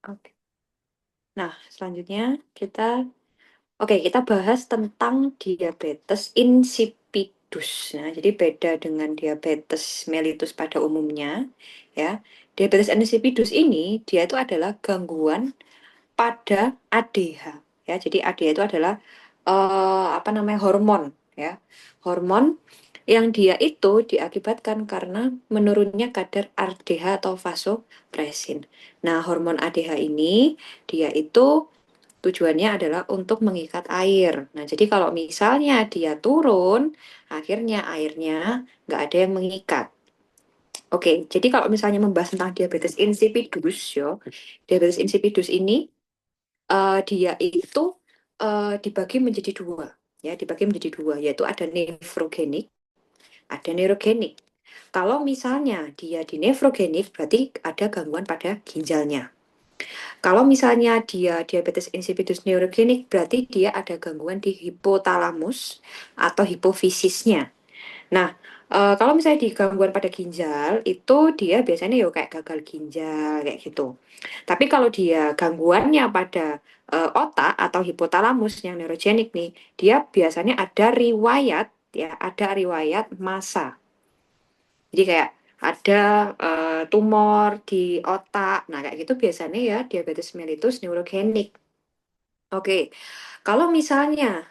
Oke. Nah, selanjutnya kita bahas tentang diabetes insipidus. Nah, jadi beda dengan diabetes mellitus pada umumnya, ya. Diabetes insipidus ini dia itu adalah gangguan pada ADH, ya. Jadi ADH itu adalah apa namanya, hormon, ya. Hormon yang dia itu diakibatkan karena menurunnya kadar ADH atau vasopresin. Nah, hormon ADH ini dia itu tujuannya adalah untuk mengikat air. Nah, jadi kalau misalnya dia turun, akhirnya airnya nggak ada yang mengikat. Oke, jadi kalau misalnya membahas tentang diabetes insipidus, diabetes insipidus ini dia itu dibagi menjadi dua, ya, dibagi menjadi dua, yaitu ada nefrogenik, ada neurogenik. Kalau misalnya dia di nefrogenik, berarti ada gangguan pada ginjalnya. Kalau misalnya dia diabetes insipidus neurogenik, berarti dia ada gangguan di hipotalamus atau hipofisisnya. Nah, kalau misalnya di gangguan pada ginjal, itu dia biasanya ya kayak gagal ginjal, kayak gitu. Tapi kalau dia gangguannya pada otak atau hipotalamus yang neurogenik nih, dia biasanya ada riwayat, ya, ada riwayat massa. Jadi kayak ada tumor di otak. Nah, kayak gitu biasanya ya diabetes mellitus neurogenik. Oke, kalau misalnya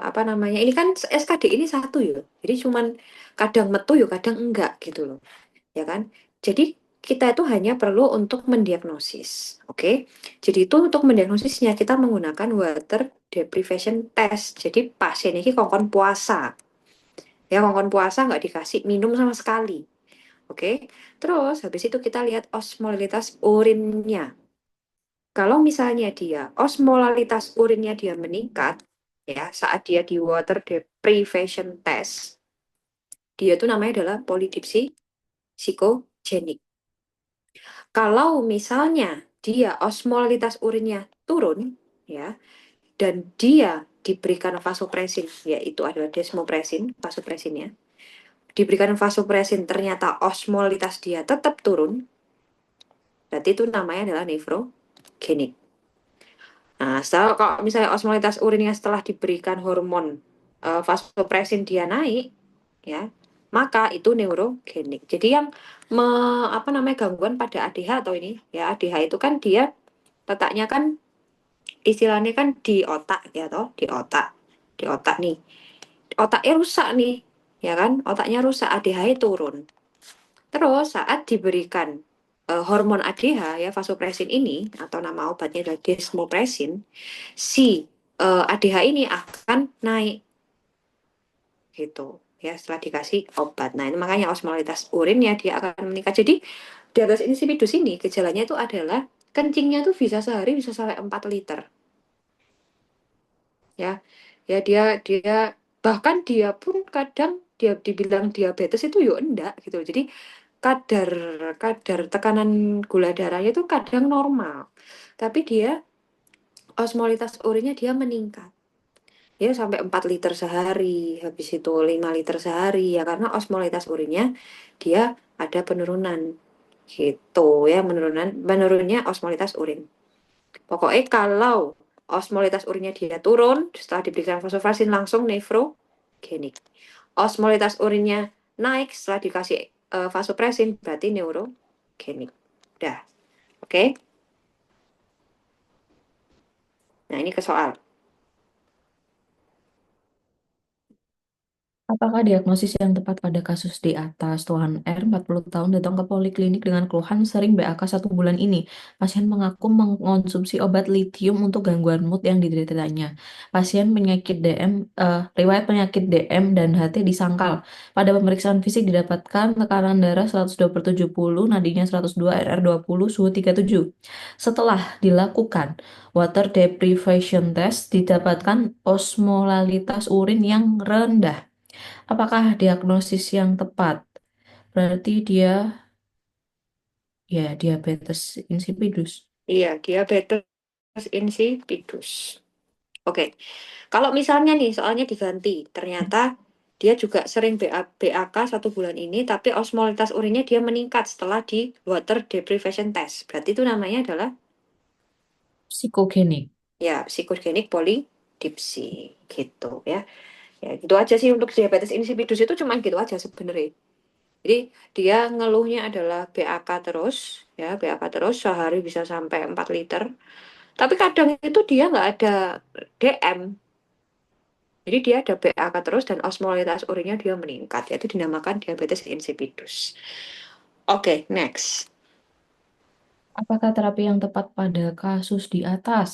apa namanya? Ini kan SKD ini satu ya. Jadi cuman kadang metu ya, kadang enggak gitu loh. Ya kan? Jadi kita itu hanya perlu untuk mendiagnosis. Oke. Jadi itu untuk mendiagnosisnya kita menggunakan water deprivation test. Jadi pasien ini kongkon puasa. Ya, kongkon puasa nggak dikasih minum sama sekali. Oke. Terus habis itu kita lihat osmolitas urinnya. Kalau misalnya dia osmolalitas urinnya dia meningkat, ya, saat dia di water deprivation test, dia itu namanya adalah polidipsi psikogenik. Kalau misalnya dia osmolalitas urinnya turun, ya, dan dia diberikan vasopresin, yaitu adalah desmopresin, vasopresinnya, diberikan vasopresin ternyata osmolitas dia tetap turun, berarti itu namanya adalah nefrogenik. Nah, setelah kalau misalnya osmolitas urinnya setelah diberikan hormon vasopresin dia naik, ya, maka itu neurogenik. Jadi yang apa namanya, gangguan pada ADH atau ini, ya, ADH itu kan dia letaknya kan istilahnya kan di otak, ya, toh, di otak nih, otaknya rusak nih, ya kan, otaknya rusak, ADH turun. Terus saat diberikan hormon ADH, ya, vasopresin ini atau nama obatnya adalah desmopresin, si ADH ini akan naik gitu, ya, setelah dikasih obat. Nah, ini makanya osmolitas urinnya dia akan meningkat. Jadi diabetes insipidus ini gejalanya itu adalah kencingnya tuh bisa sehari bisa sampai 4 liter, ya. Ya, dia bahkan dia pun kadang dia dibilang diabetes itu yo enggak gitu. Jadi kadar kadar tekanan gula darahnya itu kadang normal. Tapi dia osmolitas urinnya dia meningkat. Ya sampai 4 liter sehari, habis itu 5 liter sehari, ya, karena osmolitas urinnya dia ada penurunan gitu, ya, menurunnya osmolitas urin. Pokoknya kalau osmolitas urinnya dia turun setelah diberikan vasopressin langsung nefrogenik. Osmolitas urinnya naik setelah dikasih vasopressin berarti neurogenik. Dah, oke. Okay? Nah, ini ke soal. Apakah diagnosis yang tepat pada kasus di atas? Tuhan R, 40 tahun, datang ke poliklinik dengan keluhan sering BAK 1 bulan ini. Pasien mengaku mengonsumsi obat litium untuk gangguan mood yang dideritanya. Pasien penyakit DM, riwayat penyakit DM dan HT disangkal. Pada pemeriksaan fisik didapatkan tekanan darah 120/70, nadinya 102, RR 20, suhu 37. Setelah dilakukan water deprivation test, didapatkan osmolalitas urin yang rendah. Apakah diagnosis yang tepat? Berarti dia ya diabetes insipidus. Iya, diabetes insipidus. Oke, kalau misalnya nih soalnya diganti, ternyata Dia juga sering BAK 1 bulan ini, tapi osmolitas urinnya dia meningkat setelah di water deprivation test. Berarti itu namanya adalah Psikogenik. ya psikogenik polydipsi gitu ya. Ya gitu aja sih untuk diabetes insipidus itu cuma gitu aja sebenarnya. Jadi dia ngeluhnya adalah BAK terus, ya BAK terus sehari bisa sampai 4 liter. Tapi kadang itu dia nggak ada DM. Jadi dia ada BAK terus dan osmolitas urinnya dia meningkat. Itu dinamakan diabetes insipidus. Oke, next. Apakah terapi yang tepat pada kasus di atas?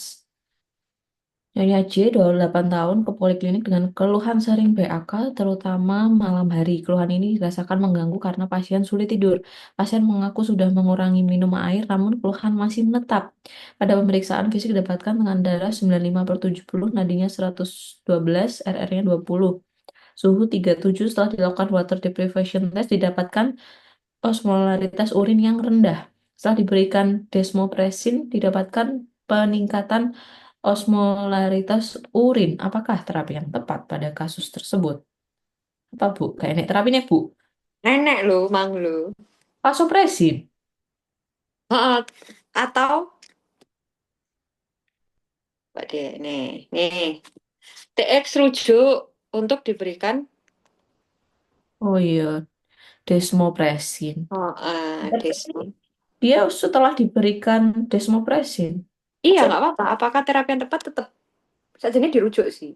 Nyonya J, 28 tahun, ke poliklinik dengan keluhan sering BAK, terutama malam hari. Keluhan ini dirasakan mengganggu karena pasien sulit tidur. Pasien mengaku sudah mengurangi minum air, namun keluhan masih menetap. Pada pemeriksaan fisik didapatkan dengan darah 95/70, nadinya 112, RR-nya 20. Suhu 37 setelah dilakukan water deprivation test didapatkan osmolaritas urin yang rendah. Setelah diberikan desmopresin didapatkan peningkatan osmolaritas urin. Apakah terapi yang tepat pada kasus tersebut? Apa Bu? Kayak terapinya Bu? Nenek lo, mang lo. Vasopresin. Heeh. Atau, Pak De, nih, TX rujuk untuk diberikan Oh iya, desmopresin. Berarti desmon. dia setelah diberikan desmopresin. Iya, Se- nggak apa-apa. Apakah terapi yang tepat tetap saja ini dirujuk sih.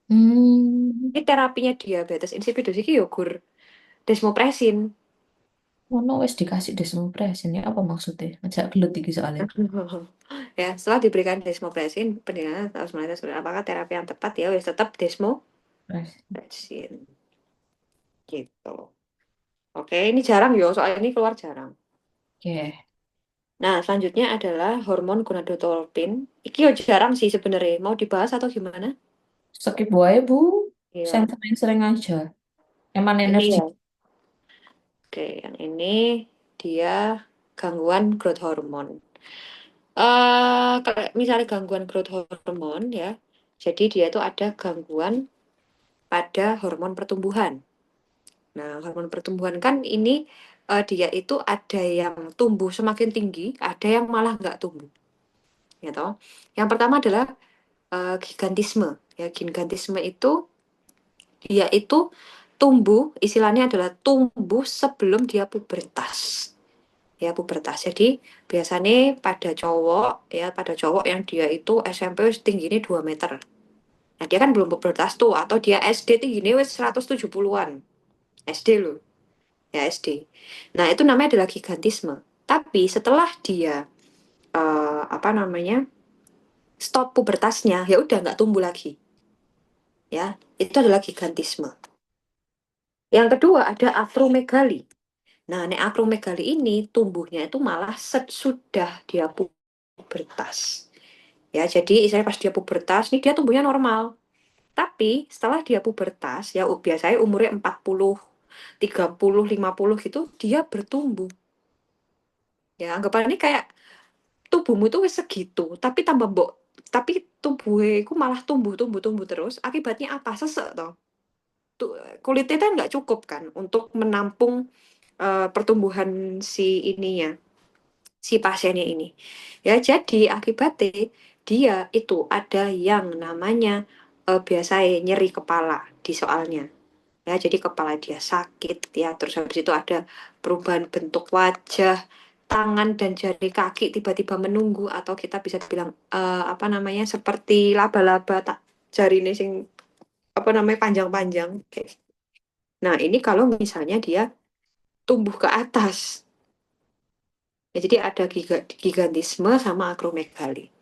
Hmm, Ini terapinya diabetes insipidus iki yo gur desmopresin. Mono wes dikasih desmopresin ya apa maksudnya? Ngejak gelut iki soalnya. Ya, setelah diberikan desmopresin, pendengaran harus melihat apakah terapi yang tepat ya wes tetap Presin. desmopresin gitu. Oke, ini jarang yo, soalnya ini keluar jarang. Oke. Nah, selanjutnya adalah hormon gonadotropin. Iki yo jarang sih sebenarnya. Mau dibahas atau gimana? Skip wae Bu. Iya, Sering-sering aja. Eman ini energi. ya. Oke, yang ini dia gangguan growth hormone. Kalau misalnya gangguan growth hormone ya, jadi dia itu ada gangguan pada hormon pertumbuhan. Nah, hormon pertumbuhan kan ini dia itu ada yang tumbuh semakin tinggi, ada yang malah nggak tumbuh. Ya toh. Yang pertama adalah gigantisme. Ya, gigantisme itu dia itu tumbuh, istilahnya adalah tumbuh sebelum dia pubertas. Ya, pubertas. Jadi biasanya pada cowok yang dia itu SMP tingginya 2 meter. Nah, dia kan belum pubertas tuh, atau dia SD tingginya wis 170-an. SD loh, ya SD. Nah, itu namanya adalah gigantisme. Tapi setelah dia apa namanya stop pubertasnya, ya udah nggak tumbuh lagi. Ya, itu adalah gigantisme. Yang kedua ada akromegali. Nah, nek akromegali ini tumbuhnya itu malah sesudah dia pubertas. Ya, jadi misalnya pas dia pubertas, nih dia tumbuhnya normal. Tapi setelah dia pubertas, ya biasanya umurnya 40, 30, 50 gitu, dia bertumbuh. Ya, anggapannya kayak tubuhmu itu wis segitu, tapi tambah mbok, tapi tubuhku malah tumbuh, tumbuh, tumbuh terus. Akibatnya apa? Sesek toh. Kulitnya kan nggak cukup kan untuk menampung pertumbuhan si ininya, si pasiennya ini. Ya, jadi akibatnya dia itu ada yang namanya biasanya nyeri kepala di soalnya. Ya, jadi kepala dia sakit ya, terus habis itu ada perubahan bentuk wajah, tangan dan jari kaki tiba-tiba menunggu atau kita bisa bilang apa namanya seperti laba-laba tak jari ini sing apa namanya panjang-panjang. Nah, ini kalau misalnya dia tumbuh ke atas. Ya, jadi ada gigantisme sama akromegali.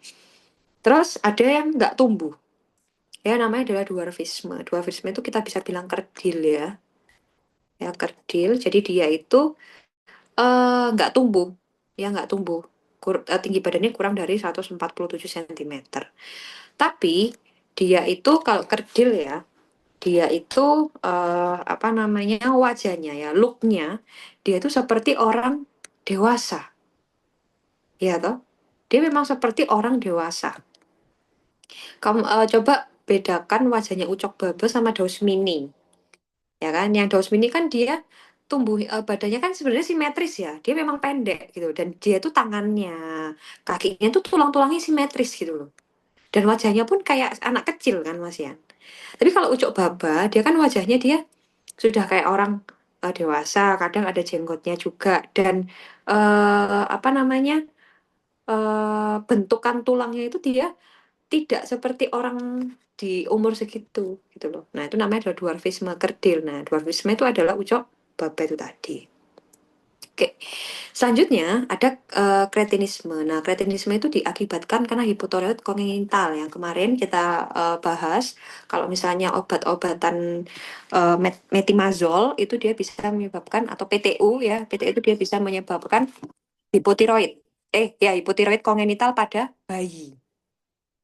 Terus ada yang nggak tumbuh. Ya, namanya adalah dwarfisme. Dwarfisme itu kita bisa bilang kerdil ya. Ya, kerdil. Jadi dia itu nggak tumbuh, ya nggak tumbuh. Tinggi badannya kurang dari 147 cm. Tapi dia itu kalau kerdil ya, dia itu apa namanya wajahnya ya, looknya dia itu seperti orang dewasa, ya toh. Dia memang seperti orang dewasa. Kamu coba bedakan wajahnya Ucok Baba sama Daus Mini. ya kan? Yang Down syndrome ini kan dia tumbuh badannya kan sebenarnya simetris ya. Dia memang pendek gitu dan dia tuh tangannya, kakinya tuh tulang-tulangnya simetris gitu loh. Dan wajahnya pun kayak anak kecil kan Mas Yan. Tapi kalau Ucok Baba, dia kan wajahnya dia sudah kayak orang dewasa, kadang ada jenggotnya juga dan apa namanya? Bentukan tulangnya itu dia tidak seperti orang di umur segitu gitu loh. Nah, itu namanya adalah dwarfisme kerdil. Nah, dwarfisme itu adalah Ucok Baba itu tadi. Oke. Selanjutnya ada kretinisme. Nah, kretinisme itu diakibatkan karena hipotiroid kongenital yang kemarin kita bahas. Kalau misalnya obat-obatan metimazol itu dia bisa menyebabkan atau PTU ya, PTU itu dia bisa menyebabkan hipotiroid. Ya hipotiroid kongenital pada bayi.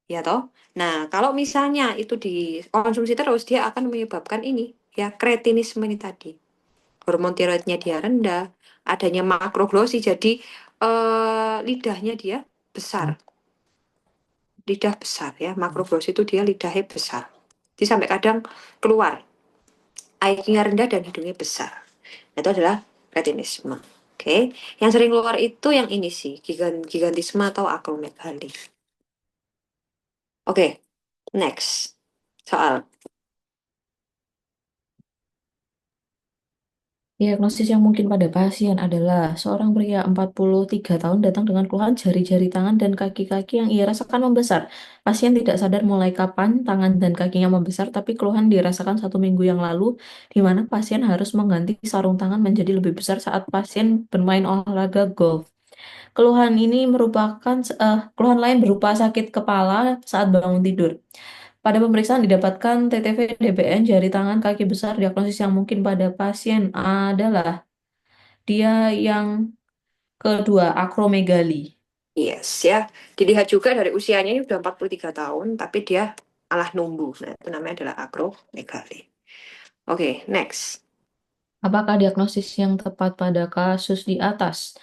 Ya toh. Nah, kalau misalnya itu dikonsumsi terus dia akan menyebabkan ini ya kretinisme ini tadi hormon tiroidnya dia rendah, adanya makroglosi, jadi lidahnya dia besar, lidah besar ya, makroglosi itu dia lidahnya besar, jadi sampai kadang keluar, IQ-nya rendah dan hidungnya besar, itu adalah retinisme. Oke, yang sering keluar itu yang ini sih, gigantisme atau akromegali. Oke, next soal. Diagnosis yang mungkin pada pasien adalah seorang pria 43 tahun datang dengan keluhan jari-jari tangan dan kaki-kaki yang ia rasakan membesar. Pasien tidak sadar mulai kapan tangan dan kakinya membesar, tapi keluhan dirasakan 1 minggu yang lalu, di mana pasien harus mengganti sarung tangan menjadi lebih besar saat pasien bermain olahraga golf. Keluhan lain berupa sakit kepala saat bangun tidur. Pada pemeriksaan didapatkan TTV DBN jari tangan kaki besar. Diagnosis yang mungkin pada pasien adalah dia yang kedua, akromegali. Yes ya, dilihat juga dari usianya ini udah 43 tahun, tapi dia malah numbuh. Nah, itu namanya adalah akromegali. Oke, next. Apakah diagnosis yang tepat pada kasus di atas?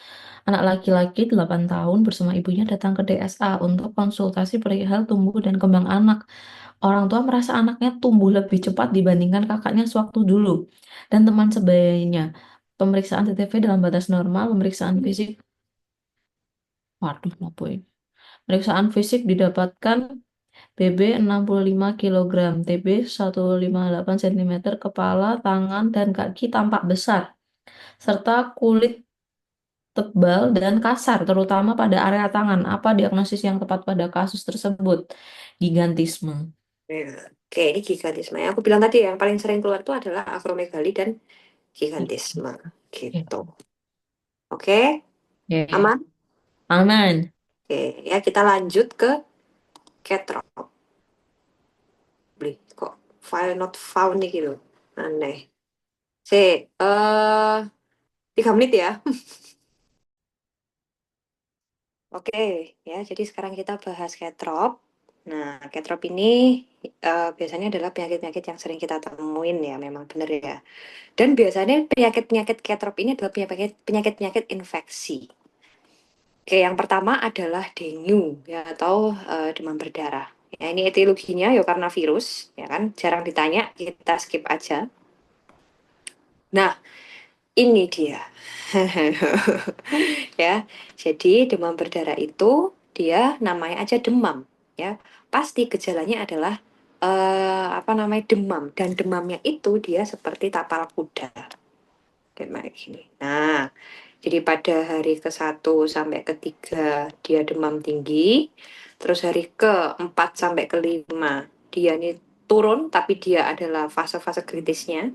Anak laki-laki 8 tahun bersama ibunya datang ke DSA untuk konsultasi perihal tumbuh dan kembang anak. Orang tua merasa anaknya tumbuh lebih cepat dibandingkan kakaknya sewaktu dulu dan teman sebayanya. Pemeriksaan TTV dalam batas normal, pemeriksaan fisik, waduh, apa ini? Pemeriksaan fisik didapatkan BB 65 kg, TB 158 cm, kepala, tangan, dan kaki tampak besar, serta kulit tebal dan kasar, terutama pada area tangan. Apa diagnosis yang tepat pada kasus tersebut? Gigantisme. Nah, oke, ini gigantisme. Yang aku bilang tadi yang paling sering keluar itu adalah akromegali dan gigantisme. Oke, Gitu. Oke, oke. aman? Aman. Oke, ya kita lanjut ke catrop. Beli kok file not found nih gitu. Aneh. Eh 3 menit ya. Oke, ya. Jadi sekarang kita bahas catrop. Nah, catrop ini biasanya adalah penyakit-penyakit yang sering kita temuin ya, memang benar ya. Dan biasanya penyakit-penyakit ketrop ini adalah penyakit-penyakit infeksi. Oke, yang pertama adalah dengue ya atau demam berdarah. Ya, ini etiologinya ya karena virus, ya kan? Jarang ditanya, kita skip aja. Nah, ini dia. Ya. Jadi demam berdarah itu dia namanya aja demam, ya. Pasti gejalanya adalah apa namanya demam dan demamnya itu dia seperti tapal kuda. Kayak gini. Nah, jadi pada hari ke 1 sampai ke 3 dia demam tinggi, terus hari ke 4 sampai ke 5 dia ini turun, tapi dia adalah fase-fase kritisnya,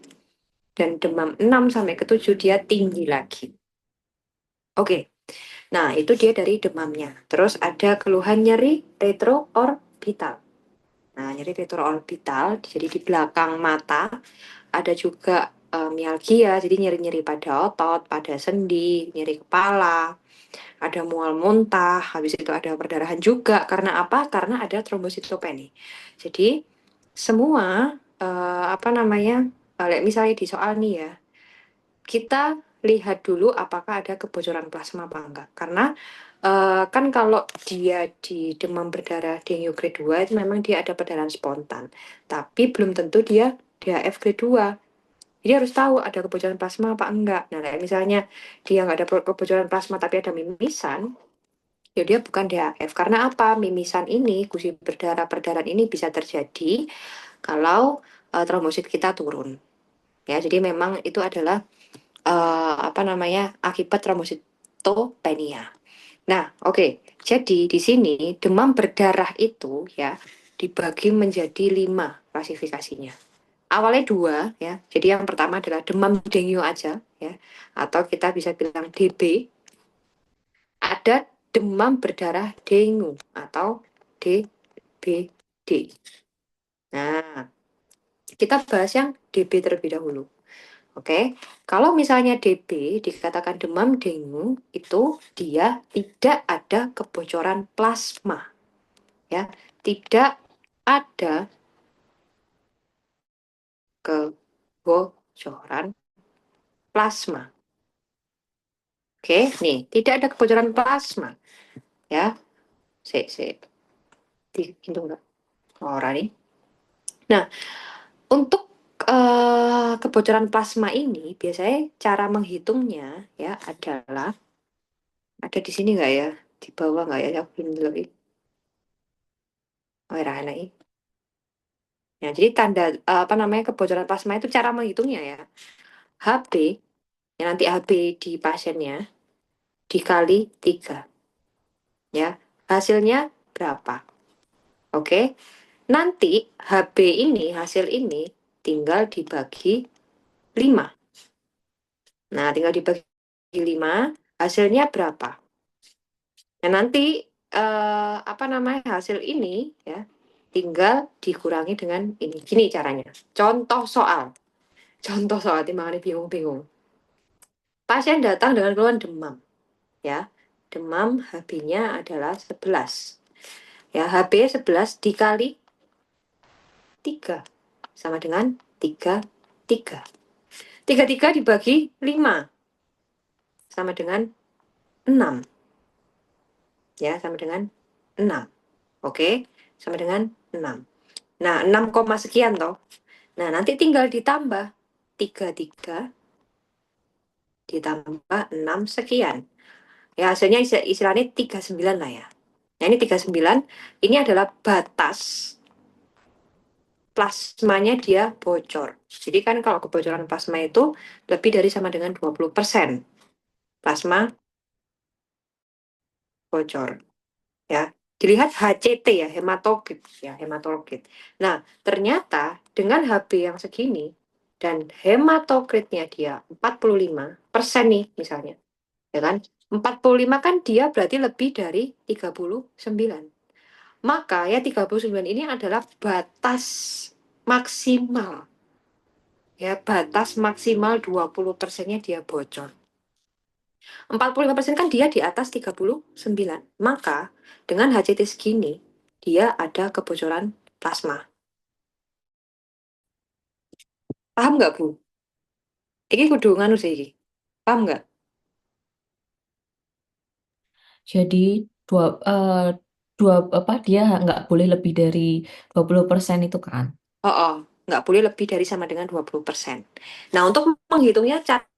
dan demam 6 sampai ke 7 dia tinggi lagi. Oke, nah itu dia dari demamnya. Terus ada keluhan nyeri retroorbital. Nah, nyeri retroorbital, jadi di belakang mata, ada juga mialgia, jadi nyeri-nyeri pada otot, pada sendi, nyeri kepala, ada mual muntah, habis itu ada perdarahan juga. Karena apa? Karena ada trombositopeni. Jadi semua apa namanya? Misalnya di soal nih ya, kita lihat dulu apakah ada kebocoran plasma apa enggak. Karena kan kalau dia di demam berdarah dengue grade 2 itu memang dia ada perdarahan spontan. Tapi belum tentu dia DHF grade 2. Jadi harus tahu ada kebocoran plasma apa enggak. Nah, kayak misalnya dia nggak ada kebocoran plasma tapi ada mimisan, ya dia bukan DAF. Karena apa? Mimisan ini, gusi berdarah perdarahan ini bisa terjadi kalau trombosit kita turun. Ya, jadi memang itu adalah apa namanya akibat trombositopenia. Nah, oke. Jadi di sini demam berdarah itu ya dibagi menjadi 5 klasifikasinya. Awalnya 2 ya. Jadi yang pertama adalah demam dengue aja ya, atau kita bisa bilang DB. Ada demam berdarah dengue atau DBD. Nah, kita bahas yang DB terlebih dahulu. Oke, kalau misalnya DB dikatakan demam dengue itu dia tidak ada kebocoran plasma, ya, tidak ada kebocoran plasma. Oke, nih tidak ada kebocoran plasma, ya. Itu enggak orang nih. Nah, untuk kebocoran plasma ini biasanya cara menghitungnya ya adalah ada di sini nggak ya? Di bawah nggak ya? Aku belum lihat. Oh, Rana ini. Ya, jadi tanda apa namanya kebocoran plasma itu cara menghitungnya ya. HB, ya nanti HB di pasiennya dikali 3. Ya. Hasilnya berapa? Oke. Nanti HB ini, hasil ini tinggal dibagi 5. Nah, tinggal dibagi 5, hasilnya berapa? Nah, nanti apa namanya hasil ini ya tinggal dikurangi dengan ini. Gini caranya. Contoh soal. Contoh soal timbangannya bingung-bingung. Pasien datang dengan keluhan demam, ya. Demam HB-nya adalah 11. Ya, HB 11 dikali 3 sama dengan 33. 33 dibagi 5 sama dengan 6. Ya, sama dengan 6. Oke, sama dengan 6. Nah, 6, sekian toh. Nah, nanti tinggal ditambah 33 ditambah 6 sekian. Ya, hasilnya istilahnya 39 lah ya. Nah, ini 39, ini adalah batas plasmanya dia bocor. Jadi kan kalau kebocoran plasma itu lebih dari sama dengan 20% plasma bocor. Ya, dilihat HCT ya, hematokrit ya, hematokrit. Nah, ternyata dengan HB yang segini dan hematokritnya dia 45% nih misalnya, ya kan? 45 kan dia berarti lebih dari 39. Maka ya 39 ini adalah batas maksimal. Ya, batas maksimal 20%-nya dia bocor. 45% kan dia di atas 39. Maka dengan HCT segini, dia ada kebocoran plasma. Paham nggak, Bu? Ini kudu nganu sih. Paham nggak? Jadi dua eh, dua apa dia nggak boleh lebih dari 20% itu kan. Oh, oh, nggak boleh lebih dari sama dengan 20%. Nah, untuk menghitungnya cara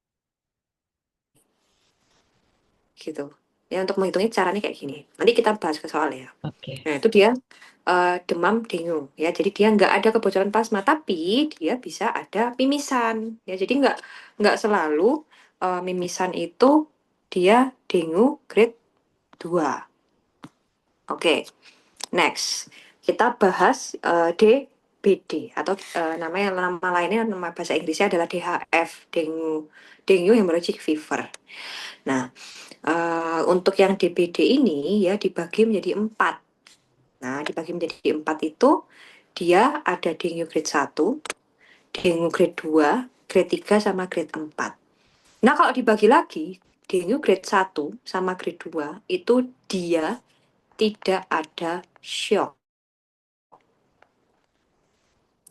gitu. Ya, untuk menghitungnya caranya kayak gini. Nanti kita bahas ke soal ya. Oke. Nah, itu dia demam dengue ya. Jadi dia nggak ada kebocoran plasma, tapi dia bisa ada mimisan ya. Jadi nggak selalu mimisan itu dia dengue grade 2. Oke, next. Kita bahas DBD atau namanya nama lainnya nama bahasa Inggrisnya adalah DHF, dengue hemorrhagic fever. Nah, untuk yang DBD ini ya dibagi menjadi 4. Nah, dibagi menjadi 4 itu dia ada dengue grade 1, dengue grade 2, grade 3, sama grade 4. Nah, kalau dibagi lagi, dengue grade 1 sama grade 2 itu dia tidak ada shock.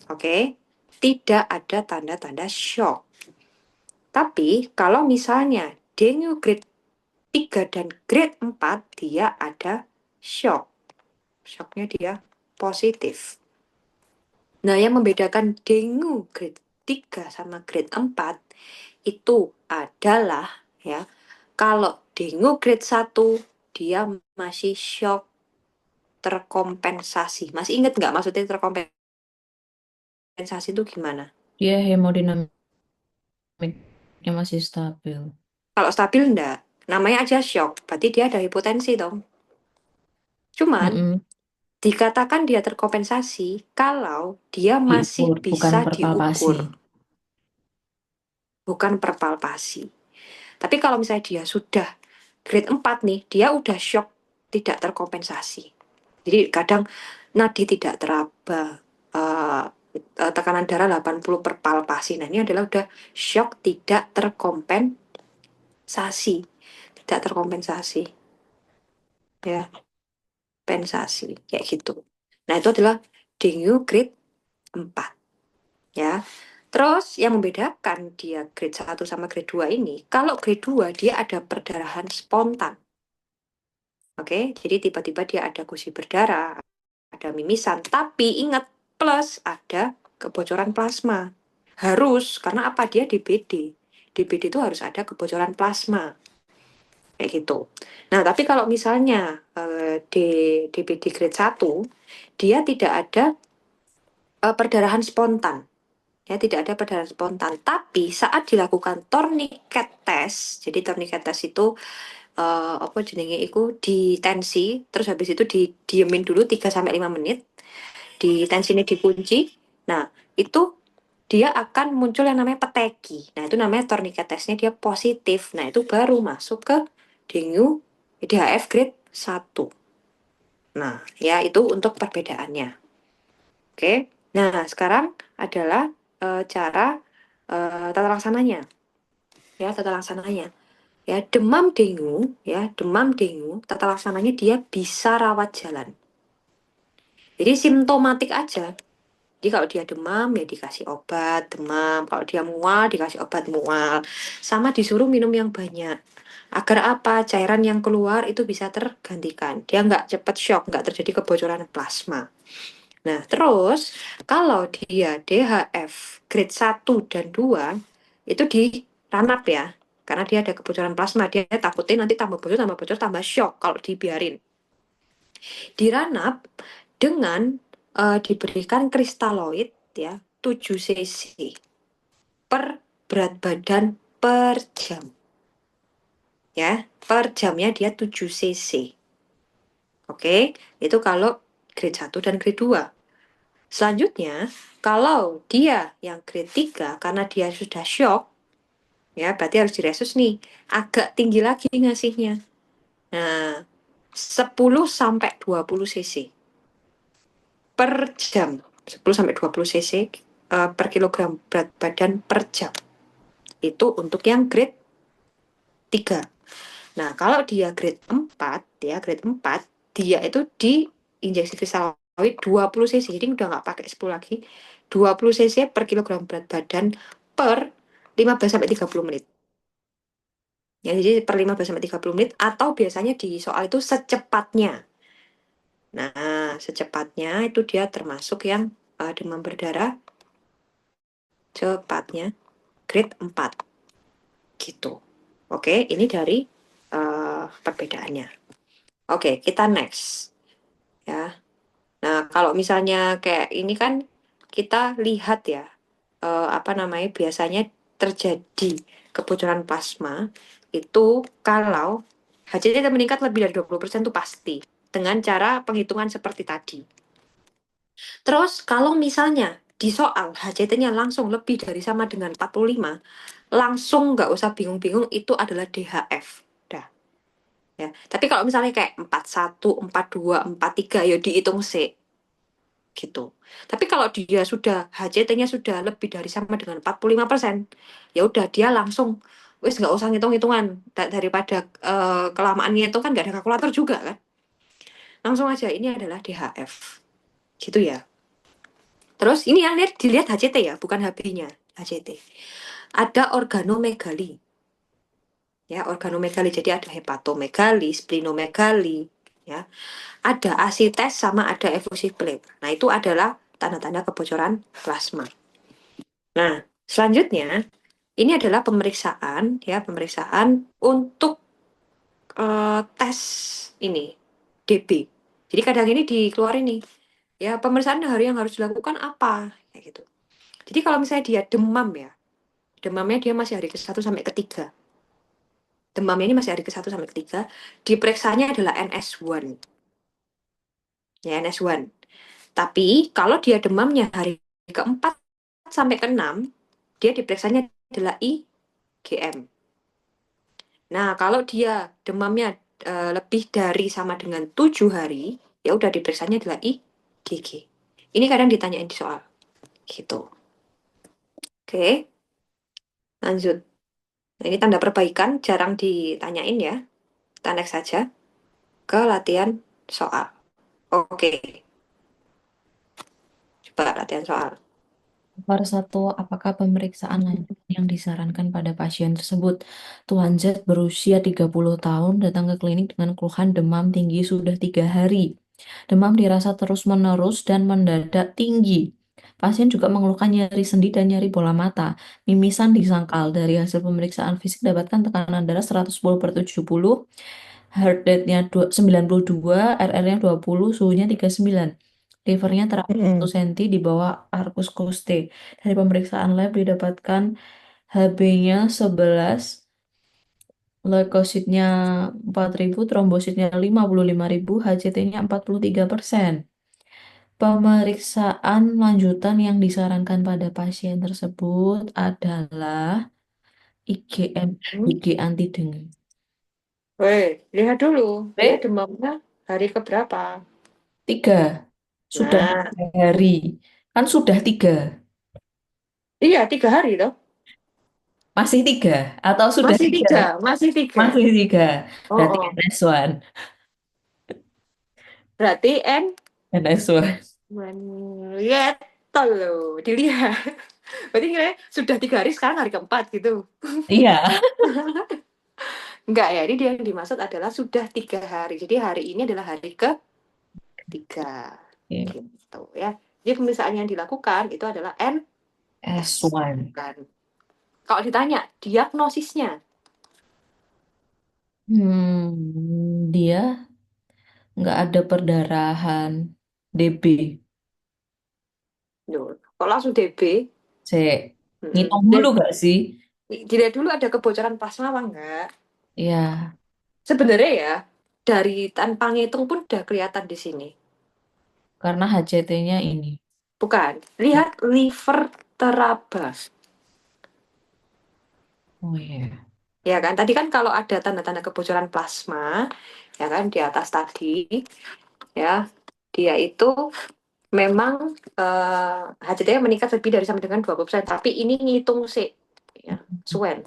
Oke? Tidak ada tanda-tanda shock. Tapi kalau misalnya dengue grade 3 dan grade 4 dia ada shock. Shocknya dia positif. Nah, yang membedakan dengue grade 3 sama grade 4 itu adalah ya, kalau dengue grade 1 dia masih shock terkompensasi. Masih inget nggak maksudnya terkompensasi itu gimana? Dia hemodinamiknya masih stabil. Kalau stabil enggak, namanya aja shock, berarti dia ada hipotensi dong. Cuman Mm-mm. dikatakan dia terkompensasi kalau dia masih Diukur, bukan bisa perpalpasi. diukur, bukan perpalpasi. Tapi kalau misalnya dia sudah grade 4 nih, dia udah shock tidak terkompensasi. Jadi kadang nadi tidak teraba, tekanan darah 80 per palpasi. Nah, ini adalah udah shock tidak terkompensasi. Tidak terkompensasi. Ya, kompensasi. Kayak gitu. Nah, itu adalah dengue grade 4. Ya. Terus yang membedakan dia grade 1 sama grade 2 ini, kalau grade 2 dia ada perdarahan spontan. Oke, jadi tiba-tiba dia ada gusi berdarah, ada mimisan, tapi ingat plus ada kebocoran plasma. Harus, karena apa? Dia DBD. DBD itu harus ada kebocoran plasma. Kayak gitu. Nah, tapi kalau misalnya DBD grade 1, dia tidak ada perdarahan spontan. Ya, tidak ada perdarahan spontan. Tapi saat dilakukan tourniquet test, jadi tourniquet test itu apa jenenge itu ditensi, terus habis itu didiemin dulu 3 sampai 5 menit, di tensinya dikunci. Nah, itu dia akan muncul yang namanya peteki. Nah, itu namanya tourniquet testnya dia positif. Nah, itu baru masuk ke dengue DHF grade 1. Nah, ya itu untuk perbedaannya. Oke. Nah, sekarang adalah cara tata laksananya. Ya, tata laksananya. Ya, demam dengue, tata laksananya dia bisa rawat jalan. Jadi simptomatik aja. Jadi kalau dia demam ya dikasih obat demam, kalau dia mual dikasih obat mual. Sama disuruh minum yang banyak. Agar apa? Cairan yang keluar itu bisa tergantikan. Dia nggak cepat shock, nggak terjadi kebocoran plasma. Nah, terus kalau dia DHF grade 1 dan 2 itu diranap ya. Karena dia ada kebocoran plasma, dia takutnya nanti tambah bocor, tambah shock kalau dibiarin. Diranap dengan diberikan kristaloid ya 7 cc per berat badan per jam. Ya, per jamnya dia 7 cc. Oke, itu kalau grade 1 dan grade 2. Selanjutnya, kalau dia yang grade 3 karena dia sudah shock, ya berarti harus diresus nih. Agak tinggi lagi ngasihnya. Nah, 10 sampai 20 cc per jam. 10 sampai 20 cc per kilogram berat badan per jam. Itu untuk yang grade 3. Nah, kalau dia grade 4, ya grade 4, dia itu di injeksi kristaloid 20 cc. Jadi udah nggak pakai 10 lagi. 20 cc per kilogram berat badan per 15 sampai 30 menit. Ya, jadi per 15 sampai 30 menit atau biasanya di soal itu secepatnya. Nah, secepatnya itu dia termasuk yang demam berdarah cepatnya grade 4 gitu. Oke, ini dari perbedaannya. Oke, kita next ya. Nah, kalau misalnya kayak ini kan kita lihat ya, apa namanya, biasanya terjadi kebocoran plasma itu kalau HCT meningkat lebih dari 20% itu pasti dengan cara penghitungan seperti tadi. Terus kalau misalnya di soal HCT-nya langsung lebih dari sama dengan 45, langsung nggak usah bingung-bingung itu adalah DHF. Dah. Ya. Tapi kalau misalnya kayak 41, 42, 43 ya dihitung C gitu. Tapi kalau dia sudah HCT-nya sudah lebih dari sama dengan 45%, ya udah dia langsung wis nggak usah ngitung-hitungan daripada kelamaannya itu kan nggak ada kalkulator juga kan. Langsung aja ini adalah DHF. Gitu ya. Terus ini yang dilihat HCT ya, bukan HB-nya, HCT. Ada organomegali. Ya, organomegali. Jadi ada hepatomegali, splenomegali, ya. Ada asites sama ada efusif plate. Nah, itu adalah tanda-tanda kebocoran plasma. Nah, Selanjutnya, ini adalah pemeriksaan ya, pemeriksaan untuk tes ini DB. Jadi kadang ini dikeluarin nih, ya pemeriksaan yang harus dilakukan apa, kayak gitu. Jadi kalau misalnya dia demam ya, demamnya dia masih hari ke 1 sampai ke 3. Demamnya ini masih hari ke 1 sampai ke 3. Diperiksanya adalah NS1, ya NS1. Tapi kalau dia demamnya hari ke 4 sampai ke 6, dia diperiksanya adalah IgM. Nah, kalau dia demamnya lebih dari sama dengan 7 hari, ya udah diperiksanya adalah IgG. Ini kadang ditanyain di soal, gitu. Oke, lanjut. Nah, ini tanda perbaikan, jarang ditanyain ya. Kita next saja ke latihan soal. Oke, coba latihan soal. Nomor satu, apakah pemeriksaan lanjutan yang disarankan pada pasien tersebut? Tuan Z berusia 30 tahun datang ke klinik dengan keluhan demam tinggi sudah 3 hari. Demam dirasa terus-menerus dan mendadak tinggi. Pasien juga mengeluhkan nyeri sendi dan nyeri bola mata. Mimisan disangkal. Dari hasil pemeriksaan fisik dapatkan tekanan darah 110/70, heart rate-nya 92, RR-nya 20, suhunya 39. Livernya terapi 1 cm di bawah arkus Koste. Dari pemeriksaan lab didapatkan HB-nya 11, leukositnya 4.000, trombositnya 55.000, HCT-nya 43%. Pemeriksaan lanjutan yang disarankan pada pasien tersebut adalah IgM, Hmm. IgG antidengue. Weh, lihat dulu. Dia B, demamnya hari keberapa? 3. Sudah Nah, 3 hari. Kan sudah 3. iya 3 hari toh. Masih 3. Atau sudah Masih 3? 3, masih 3. Masih 3. Oh, Berarti oh. NS1. Berarti N NS1. lihat loh, dilihat. Berarti kira sudah 3 hari, sekarang hari keempat gitu. Iya. Enggak ya, ini dia yang dimaksud adalah sudah 3 hari. Jadi hari ini adalah hari ke 3. Oke. Gitu ya. Jadi pemeriksaan yang dilakukan itu adalah NS. S1. Kan. Kalau ditanya diagnosisnya, Dia nggak ada perdarahan. DB. loh, kalau langsung DB, Saya mm-mm. ngitung dulu gak sih? Dilihat dulu ada kebocoran plasma apa enggak. Ya, Sebenarnya ya, dari tanpa ngitung pun udah kelihatan di sini. karena HCT-nya ini. Bukan, lihat liver teraba. Oh iya. Ya kan, tadi kan kalau ada tanda-tanda kebocoran plasma, ya kan di atas tadi, ya, dia itu memang HCT-nya meningkat lebih dari sama dengan 20%. Tapi ini ngitung sih, ya, Suen.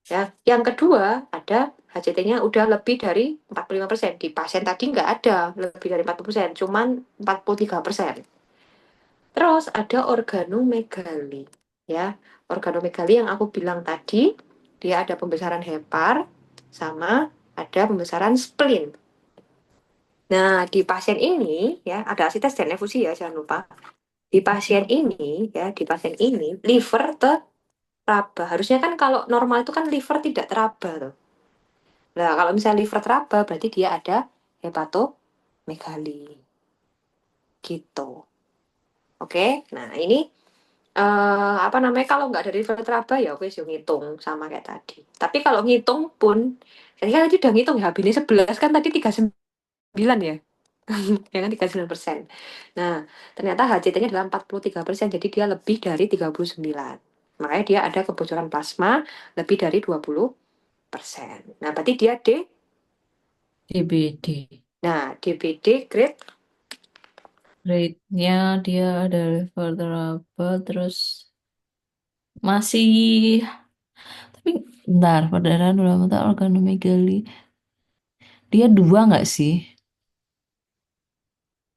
Ya, yang kedua ada HCT-nya udah lebih dari 45%. Di pasien tadi nggak ada lebih dari 40%, cuman 43%. Terus ada organomegali, ya. Organomegali yang aku bilang tadi, dia ada pembesaran hepar sama ada pembesaran spleen. Nah, di pasien ini ya ada asites dan efusi ya, jangan lupa. Di pasien ini ya, di pasien ini liver teraba. Harusnya kan kalau normal itu kan liver tidak teraba tuh. Nah, kalau misalnya liver teraba berarti dia ada hepatomegali. Gitu. Oke. Nah, ini apa namanya, kalau nggak dari Vertraba ya wes yo ngitung sama kayak tadi. Tapi kalau ngitung pun, jadi kan tadi udah ngitung ya, HB-nya 11 kan tadi 39 ya. Ya kan 39%. Nah, ternyata HCT-nya adalah 43%, jadi dia lebih dari 39. Makanya dia ada kebocoran plasma lebih dari 20%. Nah, berarti dia D. DBD. Nah, DBD grade. Rate-nya dia ada level berapa, terus masih, tapi bentar, perdarahan udah mata organomegali. Dia 2 nggak sih?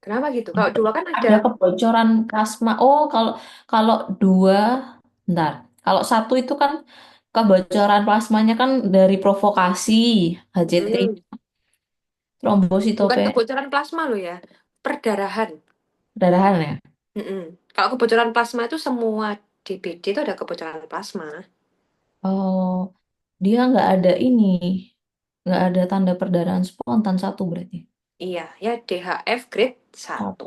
Kenapa gitu? Kalau dua kan ada. Ada kebocoran plasma. Oh, kalau kalau 2, bentar. Kalau 1 itu kan kebocoran plasmanya kan dari provokasi HCT, Hmm, bukan trombositopenia, kebocoran plasma loh ya. Perdarahan. perdarahan ya. Mm-mm. Kalau kebocoran plasma itu semua DBD itu ada kebocoran plasma. Oh, dia nggak ada tanda perdarahan spontan satu berarti. Iya, ya DHF grade 1. Satu.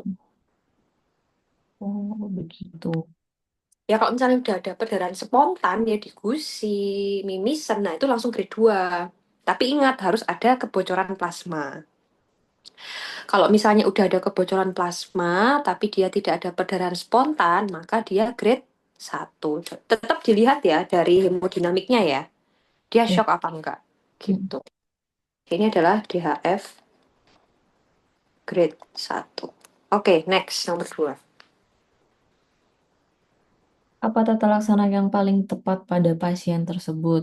Oh, begitu. Ya kalau misalnya udah ada perdarahan spontan ya di gusi, mimisan, nah itu langsung grade 2. Tapi ingat harus ada kebocoran plasma. Kalau misalnya udah ada kebocoran plasma tapi dia tidak ada perdarahan spontan, maka dia grade 1. Tetap dilihat ya dari hemodinamiknya ya. Dia Ya. shock apa enggak Mm. gitu. Ini adalah DHF grade 1. Oke, next nomor 2. Apa tata laksana yang paling tepat pada pasien tersebut?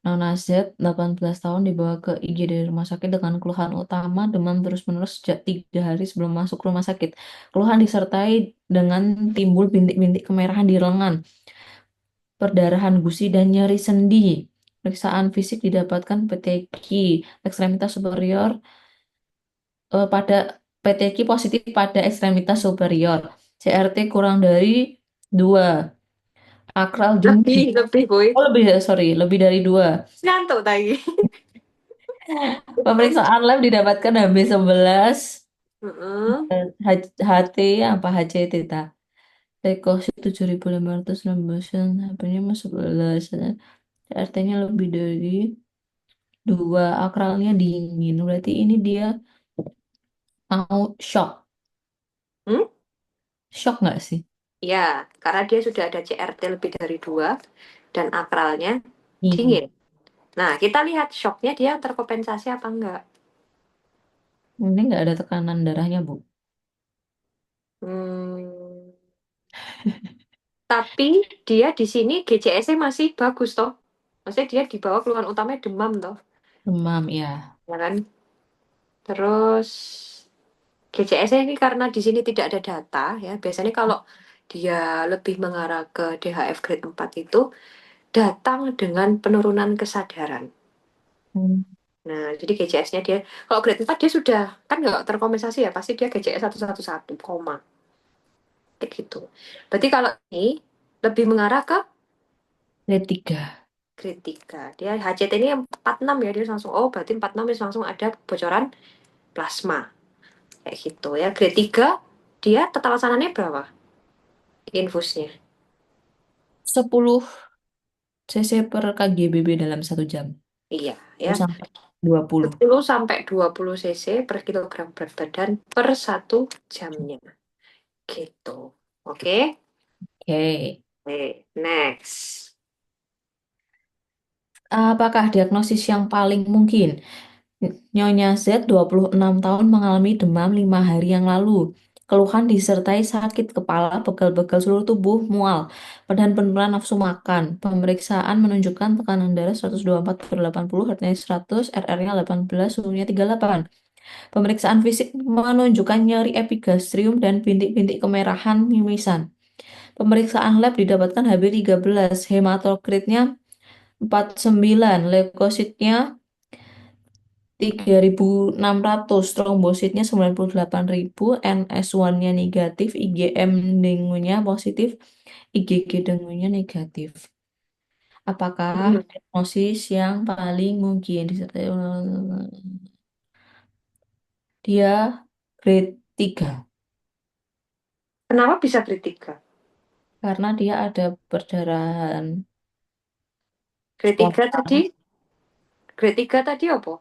Nona Z, 18 tahun, dibawa ke IGD rumah sakit dengan keluhan utama demam terus-menerus sejak 3 hari sebelum masuk rumah sakit. Keluhan disertai dengan timbul bintik-bintik kemerahan di lengan, perdarahan gusi, dan nyeri sendi. Pemeriksaan fisik didapatkan PTQ ekstremitas superior pada PTQ positif pada ekstremitas superior. CRT kurang dari 2. Akral dini. Lebih, boy. Oh, lebih dari 2. Ngantuk tadi. Pemeriksaan lab didapatkan HB11, Heeh. HT apa HCT ta? Leukosit 7.500 rembusan, HP-nya masuk 11. CRT-nya lebih dari 2, akralnya dingin. Berarti ini dia mau shock. Hmm? Shock nggak sih? Ya, karena dia sudah ada CRT lebih dari 2 dan akralnya Dingin. dingin. Nah, kita lihat shocknya dia terkompensasi apa enggak. Ini nggak ada tekanan darahnya, Bu. Hmm, tapi dia di sini GCS-nya masih bagus toh. Maksudnya dia di bawah keluhan utamanya demam toh, Demam, ya. ya kan? Terus GCS-nya ini karena di sini tidak ada data ya. Biasanya kalau dia lebih mengarah ke DHF grade 4 itu datang dengan penurunan kesadaran. Hmm. Nah, jadi GCS-nya dia, kalau grade 4 dia sudah, kan nggak terkompensasi ya, pasti dia GCS 111, koma. Kayak gitu. Berarti kalau ini lebih mengarah ke D3. grade 3. Dia HCT ini 46 ya, dia langsung, oh berarti 46 dia langsung ada bocoran plasma. Kayak gitu ya. Grade 3, dia total lasananya berapa? Infusnya. 10 cc per kgbb dalam 1 jam. Iya, ya. 10 sampai 20. 10 sampai 20 cc per kilogram berat badan per 1 jamnya. Gitu. Oke? Oke. Oke, next. Apakah diagnosis yang paling mungkin? Nyonya Z, 26 tahun, mengalami demam 5 hari yang lalu. Keluhan disertai sakit kepala, pegal-pegal seluruh tubuh, mual, dan penurunan nafsu makan. Pemeriksaan menunjukkan tekanan darah 124/80, heart rate 100, RR-nya 18, suhunya 38. Pemeriksaan fisik menunjukkan nyeri epigastrium dan bintik-bintik kemerahan mimisan. Pemeriksaan lab didapatkan HB13, hematokritnya 49, leukositnya 3.600, trombositnya 98.000, NS1-nya negatif, IgM dengunya positif, IgG dengunya negatif. Apakah Hmm. diagnosis yang paling mungkin disertai dia grade 3 Kenapa bisa grade 3? karena dia ada perdarahan Grade 3 tadi, spontan. grade 3 tadi apa?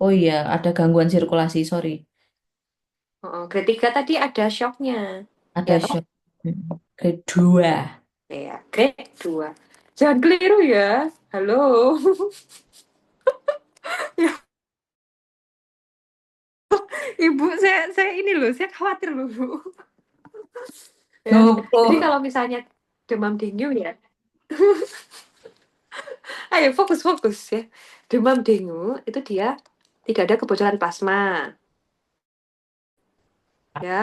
Oh iya, ada gangguan sirkulasi, sorry. Grade 3 tadi ada shocknya. Ya Ada toh? shock. Grade 2. Ya, grade 2. Jangan keliru ya. Halo. Ya, Ibu, saya ini loh, saya khawatir loh, Bu. Ya. Jadi Loh, kalau misalnya demam dengue ya, ayo fokus-fokus ya. Demam dengue itu dia tidak ada kebocoran plasma, ya,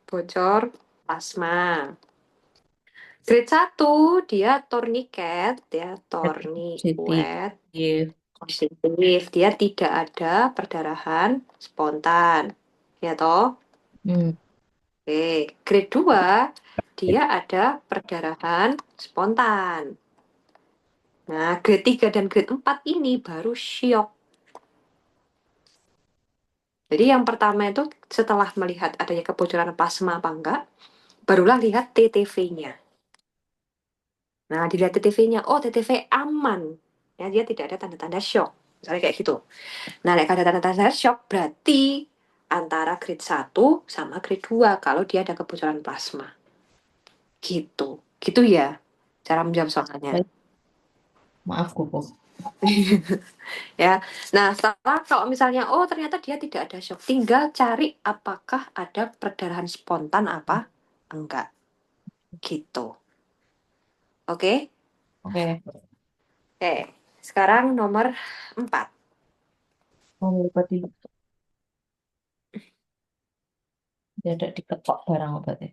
bocor plasma. Grade 1 dia tourniquet ya, tourniquet positif. positif. Dia tidak ada perdarahan spontan. Ya toh? Hmm. Oke, grade 2 dia ada perdarahan spontan. Nah, grade 3 dan grade 4 ini baru syok. Jadi yang pertama itu setelah melihat adanya kebocoran plasma apa enggak, barulah lihat TTV-nya. Nah, dilihat TTV-nya, oh TTV aman. Ya, dia tidak ada tanda-tanda shock. Misalnya kayak gitu. Nah, kalau ada tanda-tanda shock berarti antara grade 1 sama grade 2 kalau dia ada kebocoran plasma. Gitu. Gitu ya cara menjawab soalnya. Baik, maaf Koko. Ya. Nah, setelah kalau misalnya oh ternyata dia tidak ada shock, tinggal cari apakah ada perdarahan spontan apa enggak. Gitu. Oke? Oke, Oke. Sekarang nomor 4. mau berarti tidak diketok barang obatnya.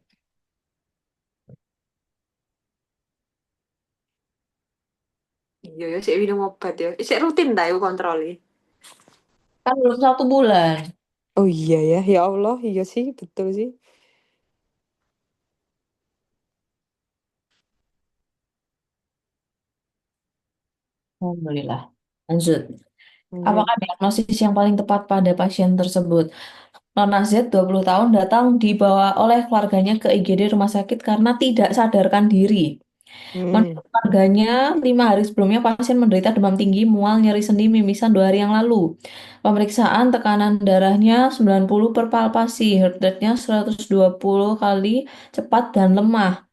Iya ya, sik minum obat ya. Sik rutin ta iku kontroli. Kan belum 1 bulan. Oh iya ya, ya Allah, iya sih, betul sih. Alhamdulillah. Lanjut. Lanjut. Apakah diagnosis yang paling tepat pada pasien tersebut? Nona Z, 20 tahun, datang dibawa oleh keluarganya ke IGD rumah sakit karena tidak sadarkan diri. Hmm. Menurut keluarganya, 5 hari sebelumnya pasien menderita demam tinggi, mual, nyeri sendi, mimisan 2 hari yang lalu. Pemeriksaan tekanan darahnya 90 per palpasi, heart rate-nya 120 kali cepat dan lemah.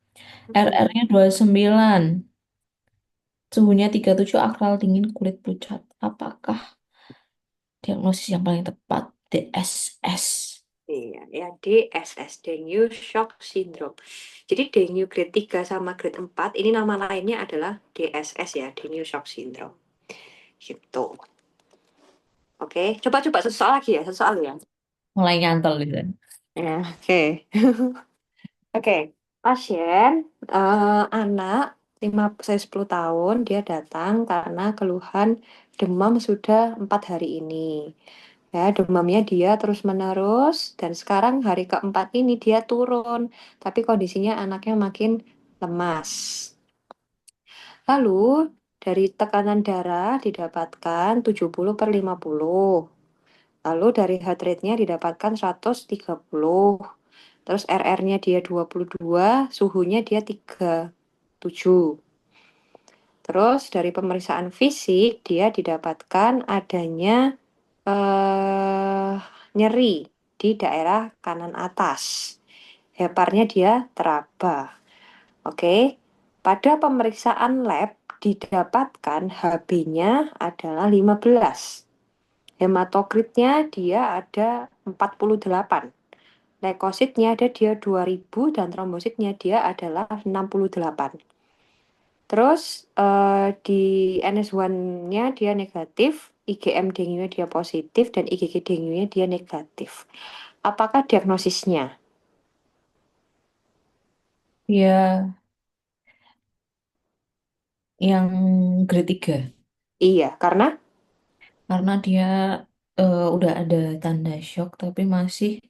Hmm. RR-nya 29, suhunya 37, akral dingin, kulit pucat. Apakah diagnosis yang paling tepat? DSS. Iya, ya DSS, Dengue Shock Syndrome. Jadi Dengue grade 3 sama grade 4, ini nama lainnya adalah DSS ya, Dengue Shock Syndrome. Gitu. Oke, coba-coba satu soal lagi ya, satu soal ya. Mulai nyantol gitu. Ya, oke. Oke, pasien anak 10 tahun dia datang karena keluhan demam sudah 4 hari ini. Ya, demamnya dia terus-menerus dan sekarang hari keempat ini dia turun, tapi kondisinya anaknya makin lemas. Lalu dari tekanan darah didapatkan 70 per 50. Lalu dari heart rate-nya didapatkan 130. Terus RR-nya dia 22, suhunya dia 37. Terus dari pemeriksaan fisik dia didapatkan adanya nyeri di daerah kanan atas. Heparnya dia teraba. Oke. Pada pemeriksaan lab didapatkan HB-nya adalah 15. Hematokritnya dia ada 48. Leukositnya ada dia 2000 dan trombositnya dia adalah 68. Terus di NS1-nya dia negatif, IgM dengue dia positif dan IgG dengue dia negatif. Apakah diagnosisnya? Ya, yang grade 3. Iya, karena Karena dia udah ada tanda shock tapi masih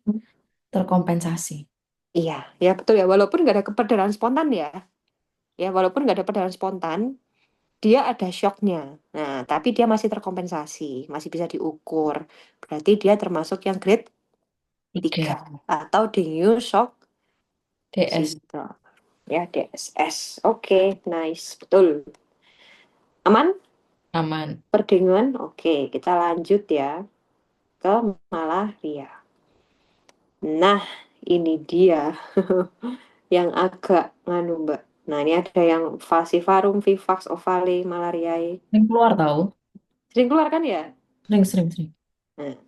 terkompensasi. iya, ya betul ya. Walaupun nggak ada perdarahan spontan ya, walaupun nggak ada perdarahan spontan, dia ada shocknya. Nah, tapi dia masih terkompensasi, masih bisa diukur. Berarti dia termasuk yang grade 3 3. atau dengue shock DS. syndrome. Ya, DSS. Oke, nice. Betul. Aman? Aman. Perdenguan? Oke, kita lanjut ya ke malaria. Nah, ini dia yang agak nganu, Mbak. Nah, ini ada yang falciparum, vivax, ovale, malariae. Sering keluar tahu. Sering keluar kan ya? Sering, sering, sering. Nah,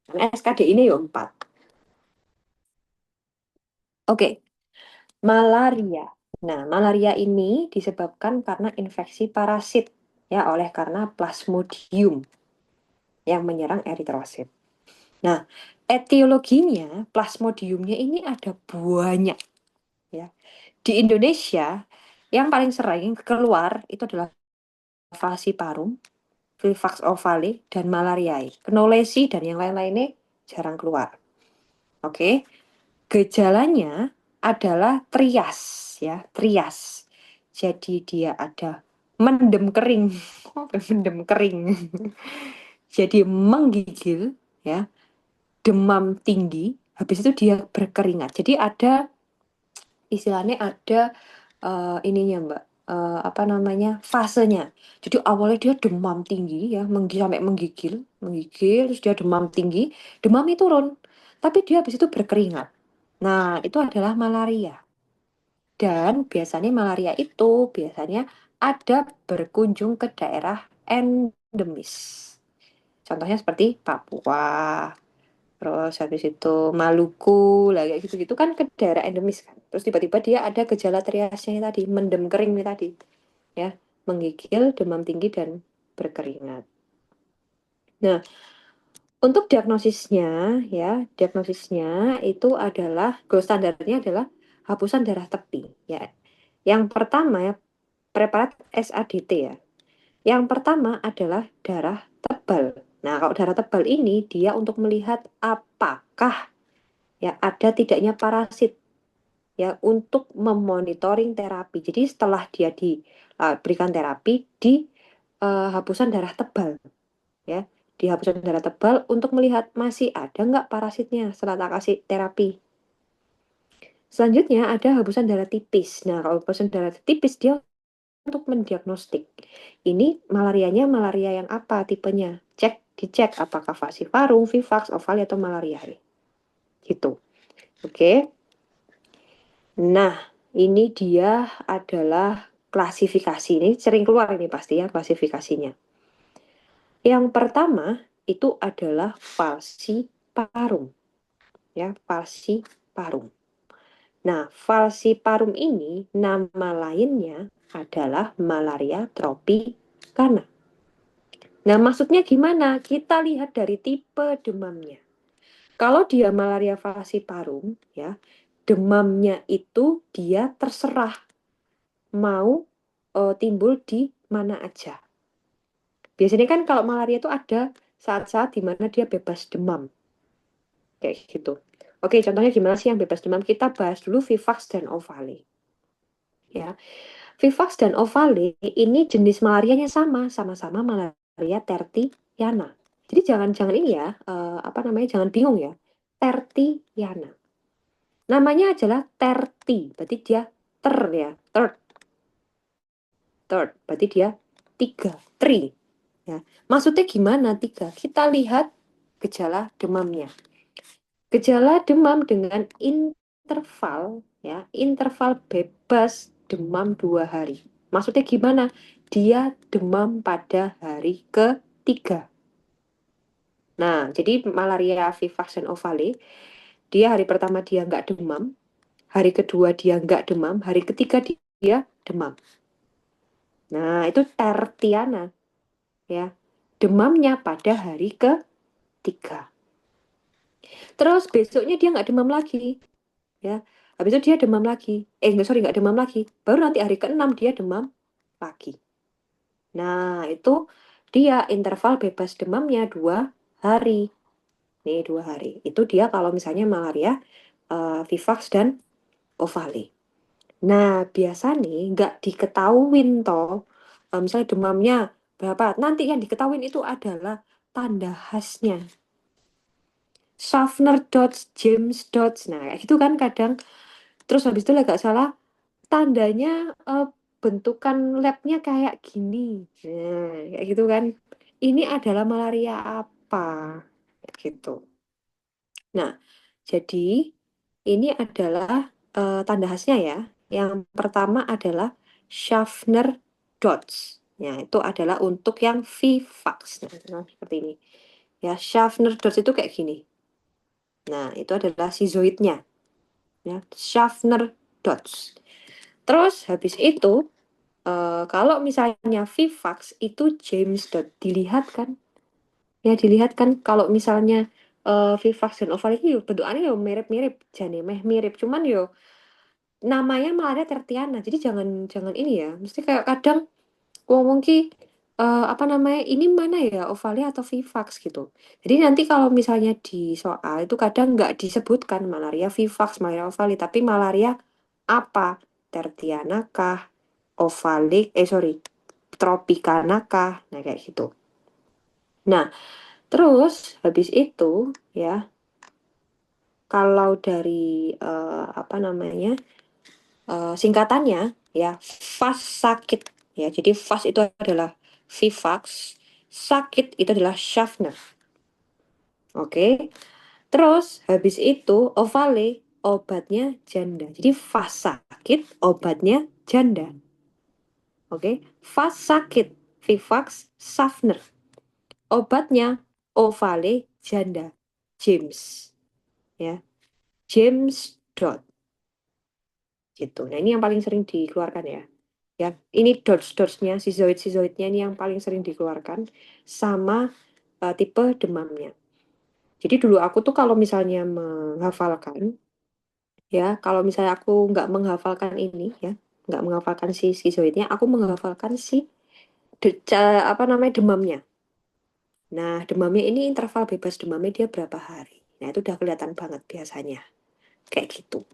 karena SKD ini ya 4. Oke, malaria. Nah, malaria ini disebabkan karena infeksi parasit ya oleh karena Plasmodium yang menyerang eritrosit. Nah, etiologinya Plasmodiumnya ini ada banyak ya. Di Indonesia yang paling sering keluar itu adalah falciparum, Vivax ovale, dan malariae. Knowlesi dan yang lain-lainnya jarang keluar. Oke, gejalanya adalah trias ya, trias. Jadi dia ada mendem kering. Mendem kering. Jadi menggigil ya, demam tinggi, habis itu dia berkeringat. Jadi ada istilahnya ada ininya Mbak, apa namanya, fasenya. Jadi awalnya dia demam tinggi ya, sampai menggigil, menggigil, terus dia demam tinggi, demamnya turun, tapi dia habis itu berkeringat. Nah, itu adalah malaria. Dan biasanya malaria itu biasanya ada berkunjung ke daerah endemis. Contohnya seperti Papua, terus habis itu Maluku, lah kayak gitu-gitu kan ke daerah endemis kan. Terus tiba-tiba dia ada gejala triasnya tadi, mendem kering nih tadi, ya, menggigil, demam tinggi dan berkeringat. Nah, untuk diagnosisnya ya, diagnosisnya itu adalah gold standarnya adalah hapusan darah tepi ya. Yang pertama ya, preparat SADT ya. Yang pertama adalah darah tebal. Nah, kalau darah tebal ini dia untuk melihat apakah ya ada tidaknya parasit ya untuk memonitoring terapi. Jadi setelah dia diberikan terapi di hapusan darah tebal ya, di hapusan darah tebal untuk melihat masih ada nggak parasitnya setelah tak kasih terapi. Selanjutnya ada hapusan darah tipis. Nah, kalau hapusan darah tipis dia untuk mendiagnostik. Ini malarianya malaria yang apa tipenya? Dicek apakah falciparum, vivax, ovale atau malaria. Gitu. Oke. Nah, ini dia adalah klasifikasi. Ini sering keluar ini pasti ya klasifikasinya. Yang pertama itu adalah falciparum. Ya, falciparum. Nah, falciparum ini nama lainnya adalah malaria tropicana. Nah, maksudnya gimana? Kita lihat dari tipe demamnya. Kalau dia malaria falciparum, ya, demamnya itu dia terserah mau timbul di mana aja. Biasanya kan kalau malaria itu ada saat-saat di mana dia bebas demam. Kayak gitu. Oke, contohnya gimana sih yang bebas demam? Kita bahas dulu Vivax dan Ovale. Ya, Vivax dan Ovale ini jenis malarianya sama-sama malaria tertiana. Jadi jangan ini ya, apa namanya? Jangan bingung ya. Tertiana. Namanya adalah terti, berarti dia ya, third, berarti dia tiga, three. Ya. Maksudnya gimana tiga? Kita lihat gejala demamnya. Gejala demam dengan interval ya, interval bebas demam 2 hari. Maksudnya gimana? Dia demam pada hari ketiga. Nah, jadi malaria vivax dan ovale, dia hari pertama dia nggak demam, hari kedua dia nggak demam, hari ketiga dia demam. Nah, itu tertiana ya. Demamnya pada hari ketiga. Terus besoknya dia nggak demam lagi, ya. Habis itu dia demam lagi. Enggak, sorry, nggak demam lagi. Baru nanti hari ke-6 dia demam lagi. Nah, itu dia interval bebas demamnya 2 hari. Nih, 2 hari. Itu dia kalau misalnya malaria, vivax dan ovale. Nah, biasa nih nggak diketahuin toh. Misalnya demamnya berapa. Nanti yang diketahuin itu adalah tanda khasnya. Schaffner dots, James dots. Nah, kayak gitu kan kadang. Terus habis itu nggak salah tandanya bentukan labnya kayak gini. Nah, kayak gitu kan. Ini adalah malaria apa? Kayak gitu. Nah, jadi ini adalah tanda khasnya ya. Yang pertama adalah Schaffner dots. Ya, itu adalah untuk yang Vivax. Nah, seperti ini. Ya, Schaffner dots itu kayak gini. Nah, itu adalah sizoidnya. Ya, Schaffner dots. Terus habis itu kalau misalnya Vivax itu James dot dilihat kan, ya dilihat kan kalau misalnya Vivax dan Oval itu bentukannya yo mirip-mirip, jane meh mirip, cuman yo namanya malaria tertiana, jadi jangan jangan ini ya, mesti kayak kadang wong ki apa namanya, ini mana ya, Ovalia atau Vivax gitu. Jadi nanti kalau misalnya di soal itu kadang nggak disebutkan malaria Vivax, malaria Ovalia, tapi malaria apa? Tertiana kah? Ovalik, sorry, Tropicana kah? Nah kayak gitu. Nah, terus habis itu ya, kalau dari apa namanya, singkatannya ya, FAS sakit ya. Jadi FAS itu adalah Vivax, sakit itu adalah Schaffner. Oke. Terus habis itu Ovale obatnya janda. Jadi FAS sakit obatnya janda. Oke. FAS sakit Vivax Schaffner. Obatnya Ovale janda. James ya. James Dot gitu. Nah, ini yang paling sering dikeluarkan ya. Ya, ini dots-dotsnya, sizoid-sizoidnya ini yang paling sering dikeluarkan sama tipe demamnya. Jadi dulu aku tuh kalau misalnya menghafalkan, ya, kalau misalnya aku nggak menghafalkan ini, ya, nggak menghafalkan si skizoidnya, aku menghafalkan si apa namanya demamnya. Nah, demamnya ini interval bebas demamnya dia berapa hari. Nah, itu udah kelihatan banget biasanya. Kayak gitu.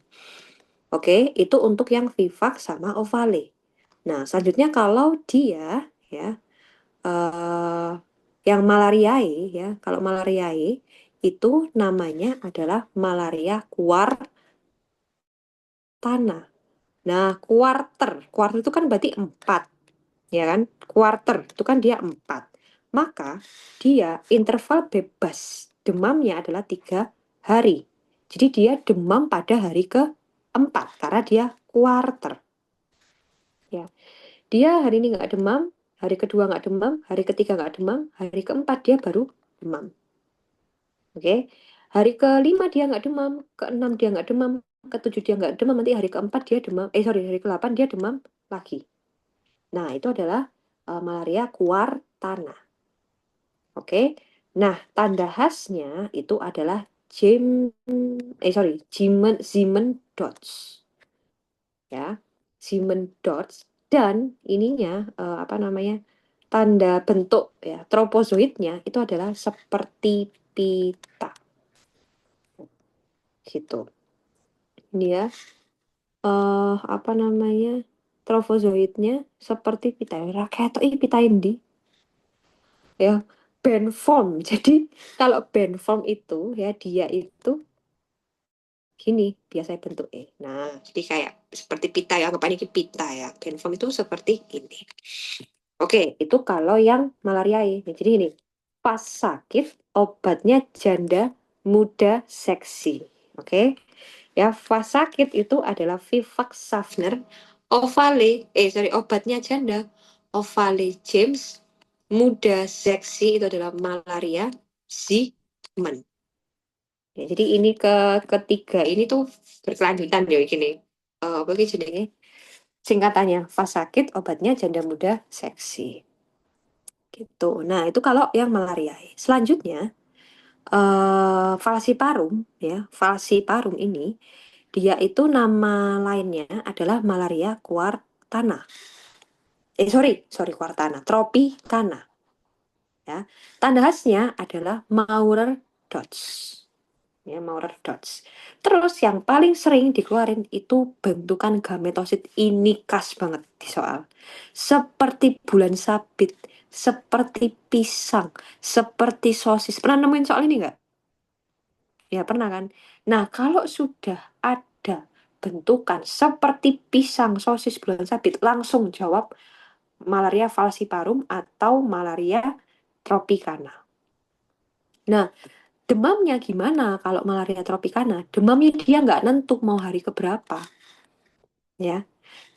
Oke, itu untuk yang Vivax sama Ovale. Nah, selanjutnya kalau dia ya eh yang malariae ya, kalau malariae itu namanya adalah malaria kuartana. Nah, kuarter itu kan berarti 4, ya kan? Kuarter itu kan dia 4. Maka dia interval bebas demamnya adalah 3 hari. Jadi dia demam pada hari ke-4 karena dia kuarter. Ya, dia hari ini nggak demam, hari kedua nggak demam, hari ketiga nggak demam, hari ke-4 dia baru demam. Oke, hari ke-5 dia nggak demam, ke-6 dia nggak demam, ke-7 dia nggak demam, nanti hari ke-4 dia demam, sorry, hari ke-8 dia demam lagi. Nah, itu adalah malaria kuartana. Oke. Nah, tanda khasnya itu adalah Zeeman dots. Ya. Zeeman dots dan ininya apa namanya? Tanda bentuk ya, tropozoitnya itu adalah seperti pita. Gitu. Ini ya. Apa namanya? Trofozoitnya seperti pita. Rakyat pita di ya, band form. Jadi kalau band form itu ya dia itu gini biasanya bentuknya. Nah, jadi kayak seperti pita ya, anggapannya ini pita ya. Band form itu seperti ini. Oke, itu kalau yang malariae. Nah, jadi ini pas sakit obatnya janda muda seksi. Oke. Ya, pas sakit itu adalah Vivax Schaffner, Ovale, obatnya janda, Ovale James, muda seksi itu adalah malaria Ziemann. Ya, jadi ini ketiga ini tuh berkelanjutan ya gini. Apa sih jenenge? Singkatannya, pas sakit obatnya janda muda seksi. Gitu. Nah, itu kalau yang malaria. Selanjutnya, falsiparum ya. Falsiparum ini dia itu nama lainnya adalah malaria kuartana. Sorry kuartana, tropicana. Ya. Tanda khasnya adalah Maurer dots. Ya, Maurer dots. Terus yang paling sering dikeluarin itu bentukan gametosit ini khas banget di soal. Seperti bulan sabit, seperti pisang, seperti sosis. Pernah nemuin soal ini nggak? Ya pernah kan? Nah, kalau sudah ada bentukan seperti pisang, sosis, bulan sabit, langsung jawab malaria falciparum atau malaria tropicana. Nah, demamnya gimana kalau malaria tropicana? Demamnya dia nggak nentu mau hari keberapa, ya.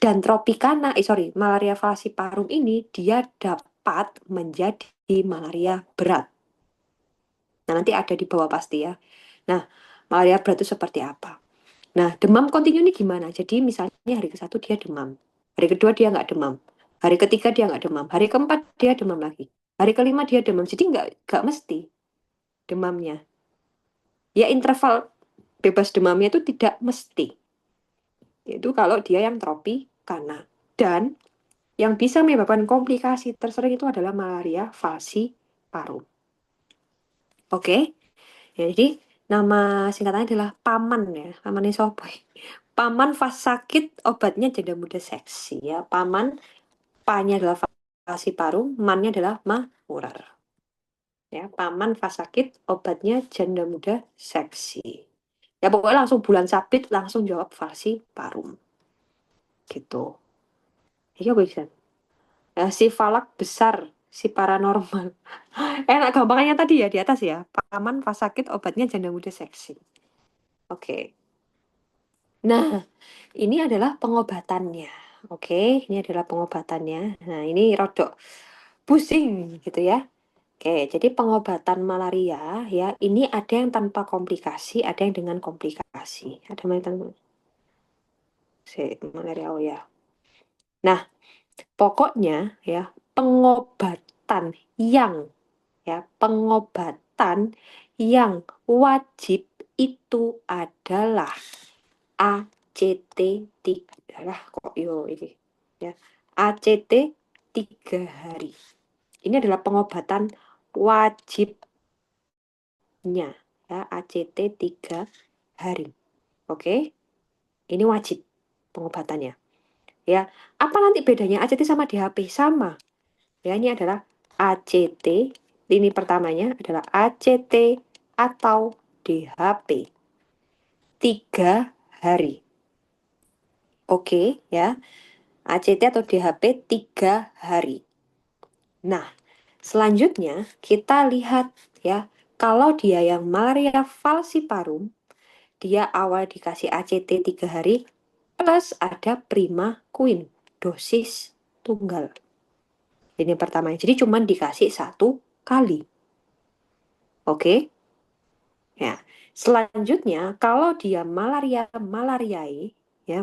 Dan tropicana, malaria falciparum ini dia dapat menjadi malaria berat. Nah, nanti ada di bawah pasti ya. Nah, malaria berat itu seperti apa? Nah, demam kontinu ini gimana? Jadi misalnya hari ke-1 dia demam, hari kedua dia nggak demam, hari ketiga dia nggak demam, hari keempat dia demam lagi, hari kelima dia demam. Jadi nggak mesti demamnya. Ya interval bebas demamnya itu tidak mesti. Itu kalau dia yang tropikana. Dan yang bisa menyebabkan komplikasi tersering itu adalah malaria falciparum. Oke, jadi nama singkatannya adalah PAMAN ya, PAMAN sopo. PAMAN fas sakit obatnya janda muda seksi ya. PAMAN, PA-nya adalah falciparum, MAN-nya adalah urar. Ya, PAMAN fas sakit obatnya janda muda seksi. Ya pokoknya langsung bulan sabit langsung jawab falciparum. Gitu. Iya bisa. Si falak besar, si paranormal. Enak gampangnya tadi ya di atas ya. PAMAN fas sakit obatnya janda muda seksi. Oke. Nah, ini adalah pengobatannya. Oke, ini adalah pengobatannya. Nah, ini rodok pusing gitu ya. Oke, jadi pengobatan malaria ya, ini ada yang tanpa komplikasi, ada yang dengan komplikasi. Ada yang tanpa malaria, oh ya. Nah, pokoknya ya, pengobatan yang pengobatan yang wajib itu adalah ACT 3. Lah kok yo ini ya. ACT 3 hari. Ini adalah pengobatan wajibnya ya, ACT 3 hari. Oke? Ini wajib pengobatannya. Ya, apa nanti bedanya ACT sama DHP? Sama. Ya, ini adalah ACT, lini pertamanya adalah ACT atau DHP. 3 hari. Oke, ya. ACT atau DHP 3 hari. Nah, selanjutnya kita lihat ya, kalau dia yang malaria falciparum, dia awal dikasih ACT 3 hari plus ada primaquine dosis tunggal. Ini pertama. Jadi cuma dikasih 1 kali. Oke? Ya. Selanjutnya, kalau dia malariae, ya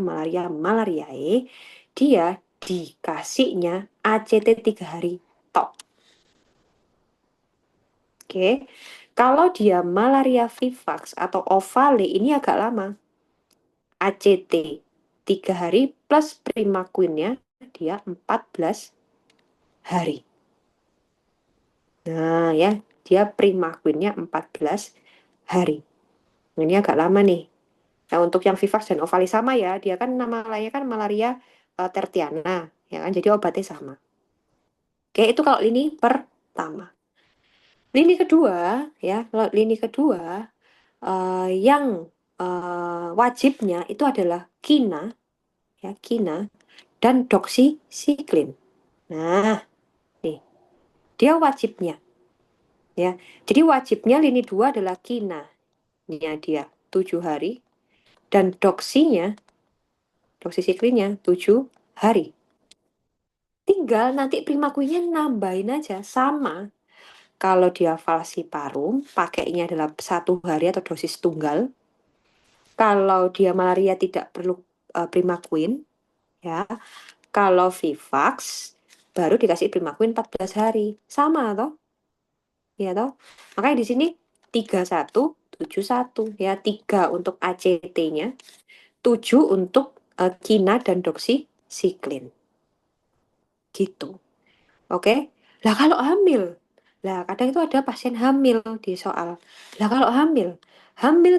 malariae, dia dikasihnya ACT 3 hari tok. Oke. Kalau dia malaria vivax atau ovale ini agak lama. ACT 3 hari plus primaquine-nya dia 14 hari. Nah, ya, dia primaquine-nya 14 hari. Ini agak lama nih. Nah, untuk yang Vivax dan Ovali sama ya, dia kan nama lainnya kan malaria tertiana, ya kan? Jadi obatnya sama. Oke, itu kalau lini pertama. Lini kedua, ya, kalau lini kedua yang wajibnya itu adalah kina, ya, kina dan doksisiklin. Nah, nih, dia wajibnya, ya. Jadi wajibnya lini 2 adalah kina, dia 7 hari dan doksisiklinnya 7 hari. Tinggal nanti primaquine-nya nambahin aja sama. Kalau dia falciparum, pakainya adalah 1 hari atau dosis tunggal. Kalau dia malaria tidak perlu primaquine, ya. Kalau Vivax baru dikasih primaquine 14 hari. Sama toh? Ya toh? Makanya di sini 3171 ya, 3 untuk ACT-nya, 7 untuk kina dan doksisiklin. Gitu. Oke. Lah kalau hamil, lah kadang itu ada pasien hamil di soal. Lah kalau hamil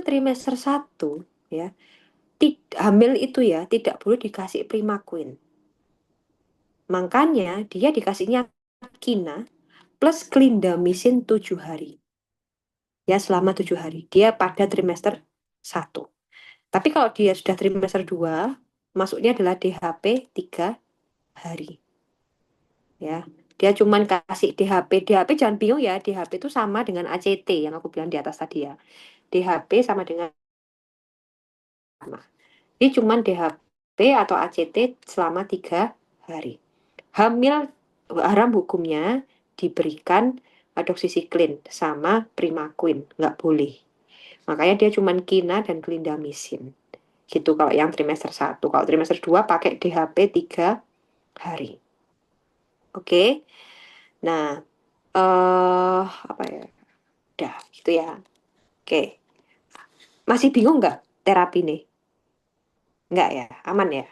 trimester 1 ya, hamil itu ya tidak boleh dikasih primaquine. Makanya dia dikasihnya kina plus clindamycin 7 hari. Ya selama 7 hari. Dia pada trimester 1. Tapi kalau dia sudah trimester 2, masuknya adalah DHP 3 hari. Ya, dia cuman kasih DHP. DHP jangan bingung ya, DHP itu sama dengan ACT yang aku bilang di atas tadi ya. DHP sama dengan sama. Ini cuman DHP atau ACT selama 3 hari. Hamil haram hukumnya diberikan doksisiklin sama primaquine, nggak boleh. Makanya dia cuman kina dan clindamycin. Gitu kalau yang trimester 1. Kalau trimester 2 pakai DHP 3 hari. Oke. Nah, apa ya? Udah, gitu ya. Oke. Masih bingung nggak terapi nih? Nggak ya? Aman ya?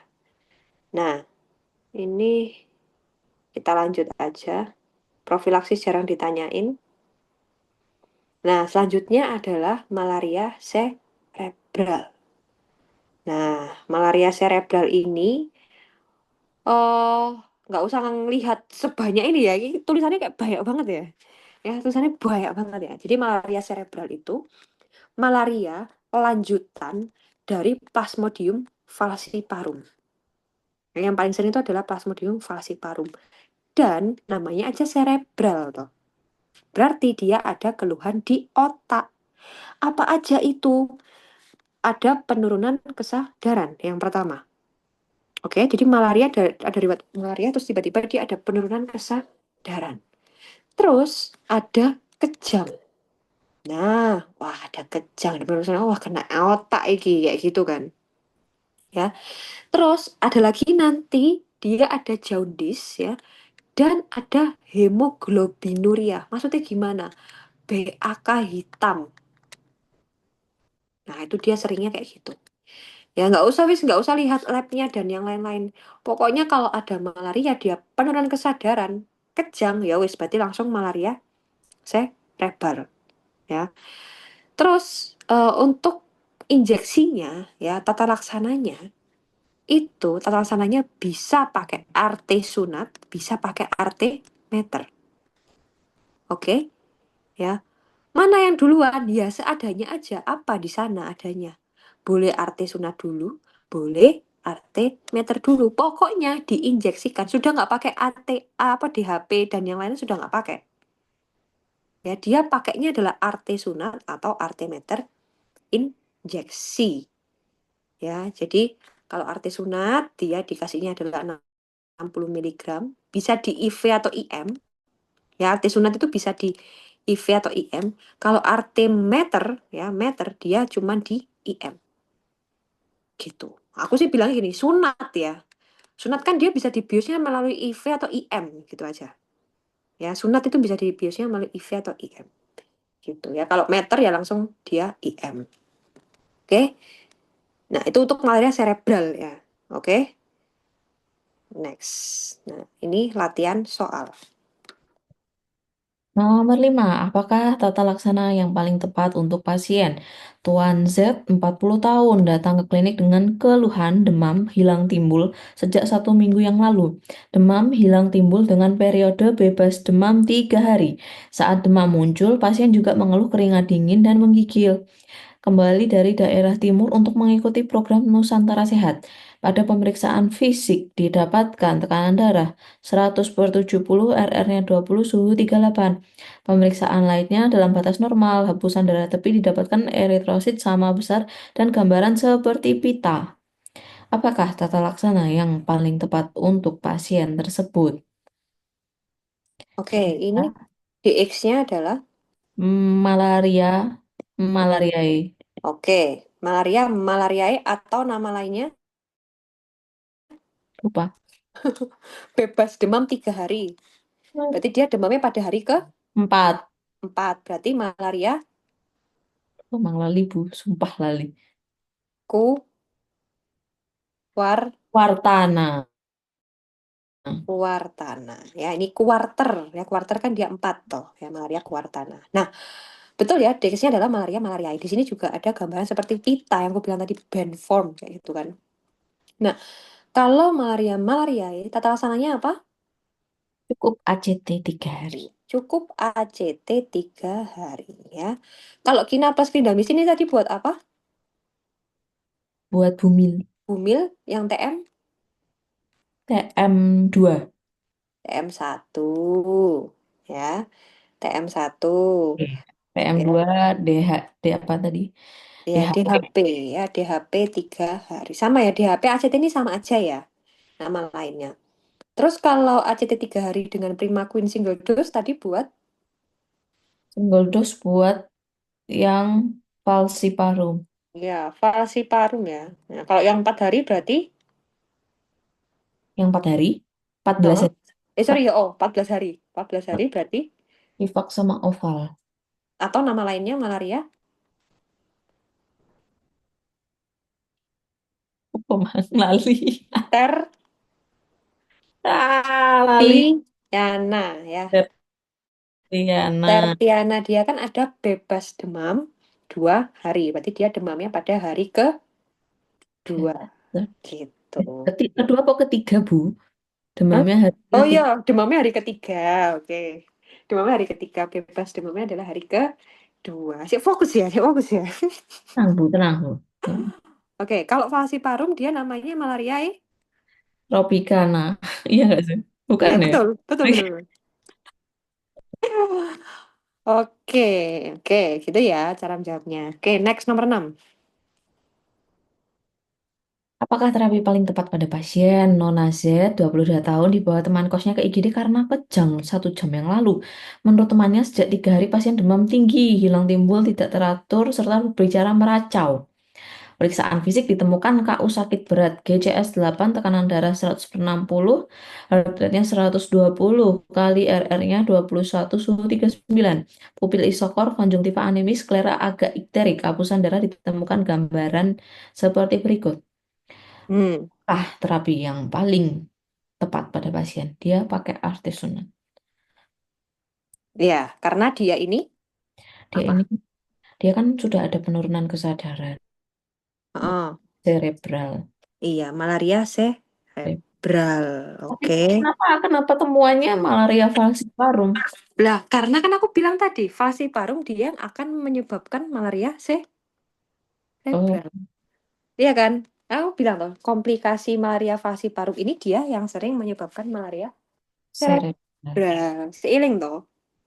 Nah, ini kita lanjut aja. Profilaksis jarang ditanyain. Nah, selanjutnya adalah malaria cerebral. Nah, malaria cerebral ini eh nggak usah ngelihat sebanyak ini ya. Ini tulisannya kayak banyak banget ya. Ya, tulisannya banyak banget ya. Jadi malaria cerebral itu malaria lanjutan dari Plasmodium falciparum. Nah, yang paling sering itu adalah Plasmodium falciparum. Dan namanya aja cerebral toh. Berarti dia ada keluhan di otak. Apa aja itu? Ada penurunan kesadaran yang pertama. Oke, jadi malaria ada riwayat malaria terus tiba-tiba dia ada penurunan kesadaran. Terus ada kejang. Nah, wah ada kejang, ada penurunan, wah kena otak iki kayak gitu kan. Ya. Terus ada lagi nanti dia ada jaundice ya dan ada hemoglobinuria. Maksudnya gimana? BAK hitam. Nah, itu dia seringnya kayak gitu. Ya nggak usah lihat labnya dan yang lain-lain. Pokoknya kalau ada malaria dia penurunan kesadaran, kejang ya wis berarti langsung malaria cerebral ya. Terus untuk injeksinya ya tata laksananya bisa pakai RT sunat, bisa pakai RT meter. Oke, ya. Mana yang duluan? Ya seadanya aja. Apa di sana adanya? Boleh RT sunat dulu, boleh RT meter dulu. Pokoknya diinjeksikan. Sudah nggak pakai AT, apa DHP dan yang lainnya sudah nggak pakai. Ya, dia pakainya adalah RT sunat atau RT meter injeksi. Ya, jadi kalau RT sunat dia dikasihnya adalah 60 miligram, bisa di IV atau IM. Ya, RT sunat itu bisa di IV atau IM. Kalau RT meter, ya meter dia cuma di IM. Gitu. Aku sih bilang gini, sunat ya. Sunat kan dia bisa dibiusnya melalui IV atau IM gitu aja. Ya, sunat itu bisa dibiusnya melalui IV atau IM. Gitu ya. Kalau meter ya langsung dia IM. Oke. Nah, itu untuk malaria cerebral ya. Oke. Next. Nah, ini latihan soal. Nomor 5, apakah tata laksana yang paling tepat untuk pasien? Tuan Z, 40 tahun, datang ke klinik dengan keluhan demam hilang timbul sejak 1 minggu yang lalu. Demam hilang timbul dengan periode bebas demam 3 hari. Saat demam muncul, pasien juga mengeluh keringat dingin dan menggigil. Kembali dari daerah timur untuk mengikuti program Nusantara Sehat. Pada pemeriksaan fisik didapatkan tekanan darah 100/70, RR-nya 20, suhu 38. Pemeriksaan lainnya dalam batas normal, hembusan darah tepi didapatkan eritrosit sama besar dan gambaran seperti pita. Apakah tata laksana yang paling tepat untuk pasien tersebut? Oke, ini DX-nya adalah Malaria, malariae. oke, malaria, malariae atau nama lainnya Lupa. bebas demam 3 hari. Berarti dia demamnya pada hari Empat. keempat. Berarti malaria Emang lali bu, sumpah lali. kuar Wartana. kuartana. Ya, ini kuarter. Ya, kuarter kan dia 4 toh. Ya, malaria kuartana. Nah, betul ya, definisinya adalah malaria malariae. Di sini juga ada gambaran seperti pita yang aku bilang tadi band form kayak gitu kan. Nah, kalau malaria malariae, tata laksananya apa? Cukup ACT 3 hari. Cukup ACT 3 hari ya. Kalau kina plus clindamycin ini tadi buat apa? Buat bumil. Bumil yang TM2. TM1 ya. TM1 PM2, ya. DH, D apa tadi? Ya, DHP. DHP ya, DHP 3 hari. Sama ya, DHP ACT ini sama aja ya, nama lainnya. Terus kalau ACT 3 hari dengan Primaquine single dose tadi buat Single dose buat yang falciparum. ya falciparum ya. Nah, kalau yang 4 hari berarti Yang 4 hari. 14 oh, hari. sorry ya, oh 14 hari. 14 hari berarti Vivax sama oval. atau nama lainnya malaria Pemang lali. ter Ah, lali. Tiana ya. Tertiana. Tertiana dia kan ada bebas demam 2 hari. Berarti dia demamnya pada hari kedua gitu. Kedua apa ketiga, Bu? Hah? Demamnya hari Oh iya, ketiga. demamnya hari ketiga. Oke. Demamnya hari ketiga, bebas demamnya adalah hari kedua. Sip fokus ya, sip fokus ya. Tenang, Bu, tenang, Bu. Oke, kalau falciparum dia namanya malaria. Tropicana. Iya nggak sih? Bukan Iya, ya? betul, betul, betul. Oke, oke, gitu ya cara menjawabnya. Oke, next nomor 6. Apakah terapi paling tepat pada pasien Nona Z, 22 tahun, dibawa teman kosnya ke IGD karena kejang 1 jam yang lalu? Menurut temannya, sejak 3 hari pasien demam tinggi, hilang timbul, tidak teratur, serta berbicara meracau. Periksaan fisik ditemukan KU sakit berat, GCS 8, tekanan darah 160, heart rate-nya 120, kali RR-nya 21, suhu 39. Pupil isokor, konjungtiva anemis, sklera agak ikterik, hapusan darah ditemukan gambaran seperti berikut. Hmm, Terapi yang paling tepat pada pasien? Dia pakai artesunate. ya, karena dia ini Dia apa? ini, dia kan sudah ada penurunan kesadaran Oh, cerebral. iya, malaria cerebral. Tapi Oke. kenapa temuannya malaria falciparum? Lah, karena kan aku bilang tadi, falciparum dia yang akan menyebabkan malaria Oh, cerebral. Iya kan? Aku bilang loh, komplikasi malaria falciparum ini dia yang sering menyebabkan malaria cerebral. cerebral. Seiling toh.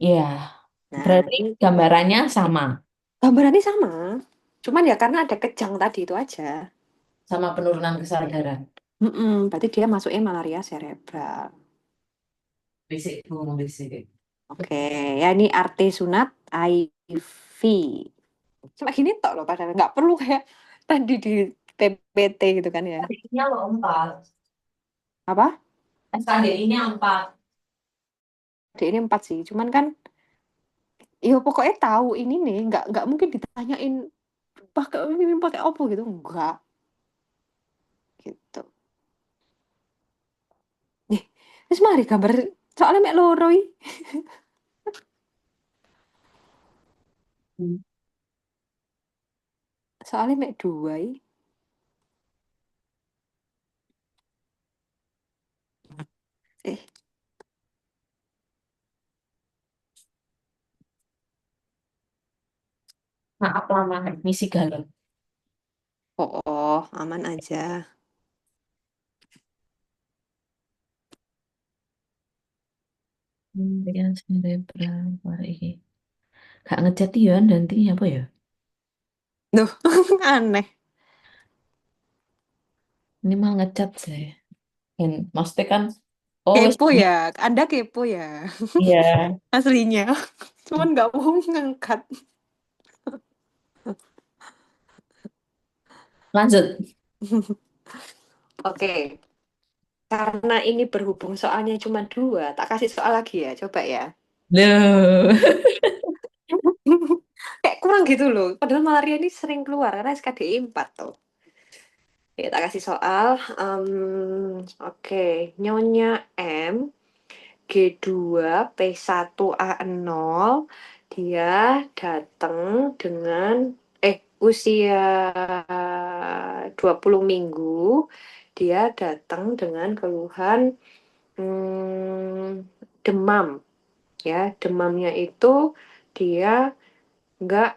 Iya, Nah, berarti gambarannya sama, gambarannya sama. Cuman ya karena ada kejang tadi itu aja. sama penurunan kesadaran. Berarti dia masuknya malaria cerebral. Bisik, ngomong bisik. Oke, ya ini artesunat IV. Cuma gini tok loh padahal nggak perlu kayak tadi di PPT gitu kan ya. SKD-nya lo 4. Apa? SKDI-nya 4. D ini 4 sih. Cuman kan, ya pokoknya tahu ini nih, nggak mungkin ditanyain pakai ini pakai apa gitu, enggak gitu. Nih, terus mari gambar soalnya mek loro iki. Soalnya mek dua iki. Eh, Maaf lama, misi galau. aman aja. Dia cerebral, wah ini. Gak ngechat ya, nanti apa ya? Duh, aneh. Ini malah ngechat sih. Maksudnya kan, oh wes Kepo ini. ya, Anda kepo ya. Iya, Aslinya. Cuman nggak mau ngangkat. lanjut. Oke, karena ini berhubung soalnya cuma dua, tak kasih soal lagi ya, coba ya. Loh. Kayak kurang gitu loh. Padahal malaria ini sering keluar karena SKDI 4 tuh. Oke, tak kasih soal. Oke, Nyonya M, G2 P1A0, dia datang dengan usia 20 minggu, dia datang dengan keluhan demam. Ya, demamnya itu dia nggak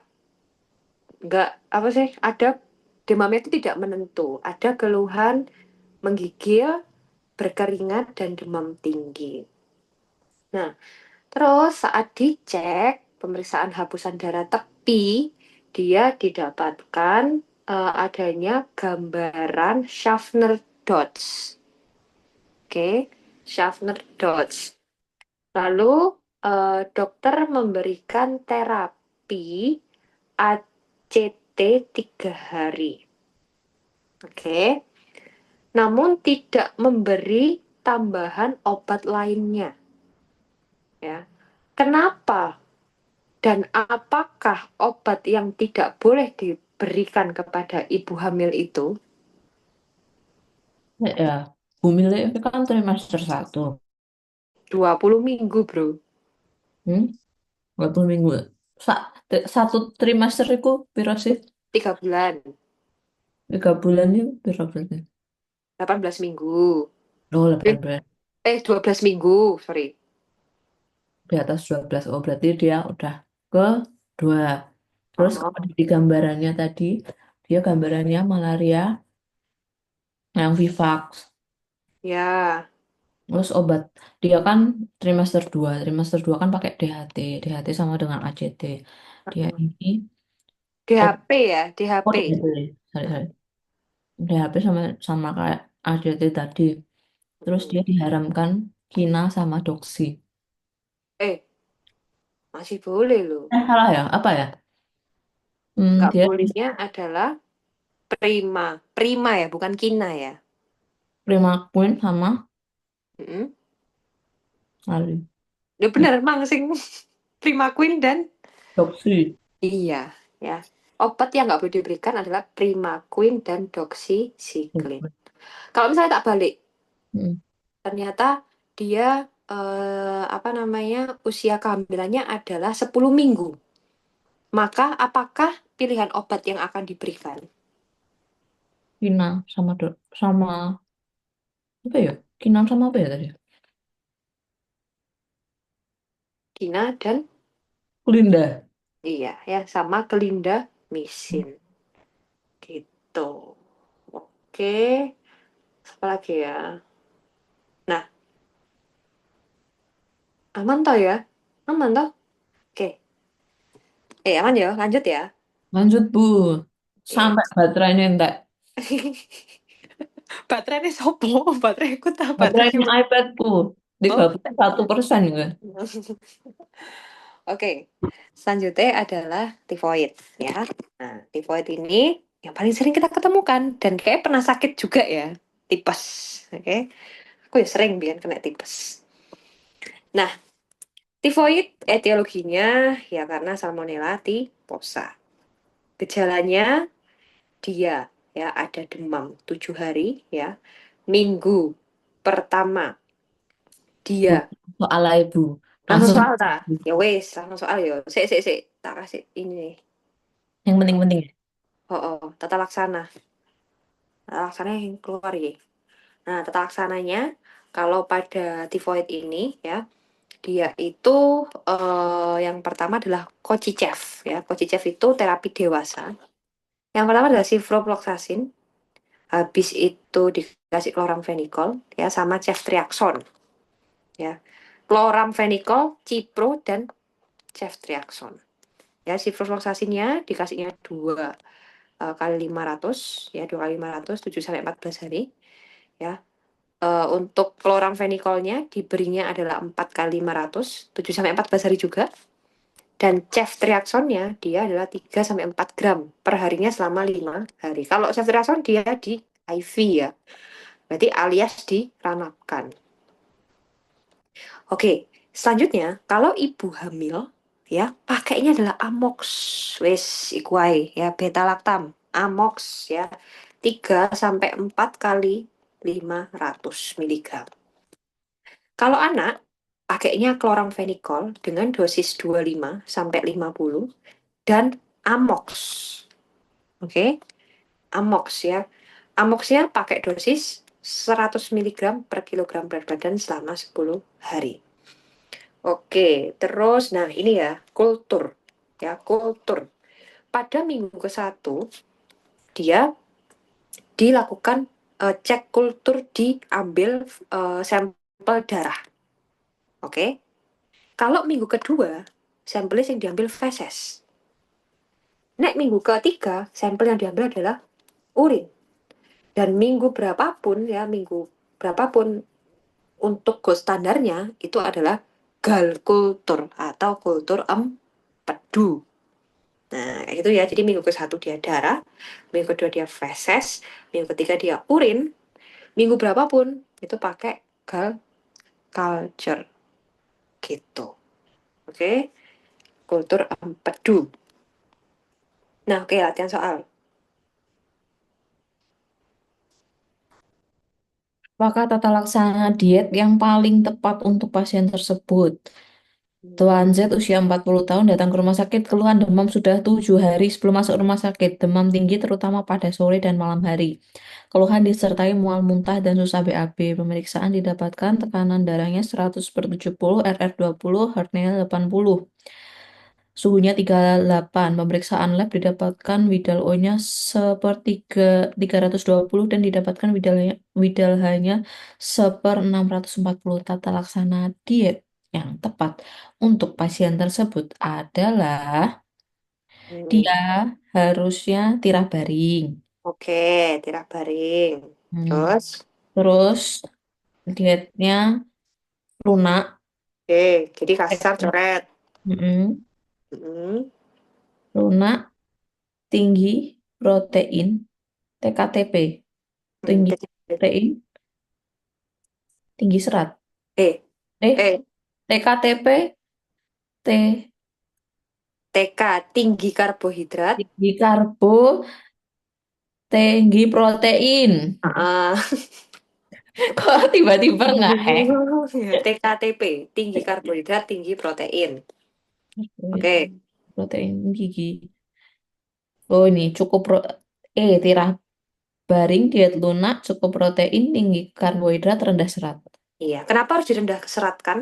nggak apa sih, ada demamnya itu tidak menentu, ada keluhan menggigil, berkeringat dan demam tinggi. Nah, terus saat dicek pemeriksaan hapusan darah tepi, dia didapatkan adanya gambaran Schaffner dots. Oke, Schaffner dots. Lalu dokter memberikan terapi ACT 3 hari. Oke. Namun tidak memberi tambahan obat lainnya. Ya. Kenapa? Dan apakah obat yang tidak boleh diberikan kepada ibu hamil itu? Ya. Bumilnya itu kan trimester 1. 20 minggu, Bro. Hmm? 20 minggu. Sa satu trimester itu piro sih? 3 bulan. 3 bulan itu piro berarti? 18 minggu. Oh, Eh, 18. 12 minggu, sorry. Di atas 12. Oh, berarti dia udah ke 2. Terus Oh, kalau di gambarannya tadi, dia gambarannya malaria yang Vivax. ya. Terus obat, dia kan trimester 2. Trimester 2 kan pakai DHT. DHT sama dengan ACT. Dia Mm-mm. ini, oh, DHP ya, oh DHP. DHT. Sorry, sorry. DHP sama sama kayak ACT tadi. Terus Mm-mm. dia diharamkan kina sama doksi. Eh, masih boleh loh. Salah ya? Apa ya? Nggak Dia bolehnya adalah prima. Prima ya, bukan kina ya. Prima Queen sama Mm-mm. Ali. Ya bener, Mang sing Prima Queen dan Doksi. iya ya. Obat yang nggak boleh diberikan adalah Primaquine dan Doxycycline. Kalau misalnya tak balik, Hmm. ternyata dia apa namanya usia kehamilannya adalah 10 minggu. Maka apakah pilihan obat yang akan diberikan? Kina sama sama apa ya? Kinan sama apa ya tadi? Kina dan Linda. iya ya sama Clindamycin gitu. Oke, apa lagi ya? Nah, aman toh ya? Aman toh? Oke. Aman ya, lanjut ya. Lanjut Bu. Oke. Sampai baterainya entek. Baterainya sopo? Bateraiku tak baterainya. Baterainya iPadku Oh. 31% kan. Oke, selanjutnya adalah tifoid ya. Nah, tifoid ini yang paling sering kita ketemukan dan kayak pernah sakit juga ya, tipes. Oke, aku ya sering bikin kena tipes. Nah, tifoid etiologinya ya karena Salmonella typhosa. Gejalanya dia ya ada demam 7 hari ya. Minggu pertama Bu, dia soal ibu. langsung Langsung soal ta? Ya wes, langsung soal yo. Sik. Tak kasih ini nih. yang penting-penting. Oh, tata laksana. Tata laksana yang keluar ya. Nah, tata laksananya kalau pada tifoid ini ya, dia itu yang pertama adalah Cochichef ya. Cochichef itu terapi dewasa. Yang pertama adalah ciprofloxacin, habis itu dikasih chloramphenicol ya sama ceftriaxone ya. Chloramphenicol, cipro dan ceftriaxone. Ya, ciprofloxacinnya dikasihnya 2 kali 500 ya 2 kali 500 7 sampai 14 hari ya. Untuk chloramphenicol-nya diberinya adalah 4 kali 500 7 sampai 14 hari juga. Dan ceftriaxone-nya dia adalah 3 sampai 4 gram per harinya selama 5 hari. Kalau ceftriaxone dia di IV ya, berarti alias diranapkan. Oke, selanjutnya kalau ibu hamil ya pakainya adalah Amox, wes ikuai ya beta lactam, Amox ya 3 sampai 4 kali 500 miligram. Kalau anak pakainya chloramphenicol dengan dosis 25 sampai 50 dan Amox. Oke, Amox ya. Amoxnya pakai dosis 100 miligram per kilogram berat badan selama 10 hari. Oke, terus nah ini ya, kultur. Ya, kultur. Pada minggu ke-1 dia dilakukan cek kultur diambil sampel darah. Oke. Kalau minggu kedua sampelnya yang diambil feses. Nek minggu ketiga sampel yang diambil adalah urin. Dan minggu berapapun ya, minggu berapapun untuk gold standarnya itu adalah gal kultur atau kultur empedu. Nah, itu ya. Jadi minggu ke-1 dia darah, minggu kedua dia feses, minggu ketiga dia urin, minggu berapapun itu pakai gal culture gitu. Oke, kultur empedu. Nah, oke, latihan soal. Apakah tata laksana diet yang paling tepat untuk pasien tersebut? Tuan Hmm, Z usia 40 tahun datang ke rumah sakit, keluhan demam sudah 7 hari sebelum masuk rumah sakit. Demam tinggi terutama pada sore dan malam hari. Keluhan disertai mual muntah dan susah BAB. Pemeriksaan didapatkan tekanan darahnya 100/70, RR20, heart rate 80. Suhunya 38. Pemeriksaan lab didapatkan Widal O-nya sepertiga 320 dan didapatkan Widal-H-nya 1/640. Tata laksana diet yang tepat untuk pasien tersebut adalah hmm. dia harusnya tirah baring. Oke, tirak baring. Hmm. Terus, Terus dietnya lunak. oke, jadi kasar coret. Mm-mm. Hmm, Lunak, tinggi protein, TKTP, tinggi TKP. protein, tinggi serat. Eh, Eh, eh, TKTP, T, TK, tinggi karbohidrat. tinggi karbo, tinggi protein. Ah, Kok tiba-tiba nggak hack? TKTP, tinggi karbohidrat, tinggi protein. Karbohidrat, Oke, protein gigi. Oh ini cukup tirah baring, diet lunak, cukup protein, tinggi karbohidrat, rendah serat. iya. Kenapa harus direndah seratkan?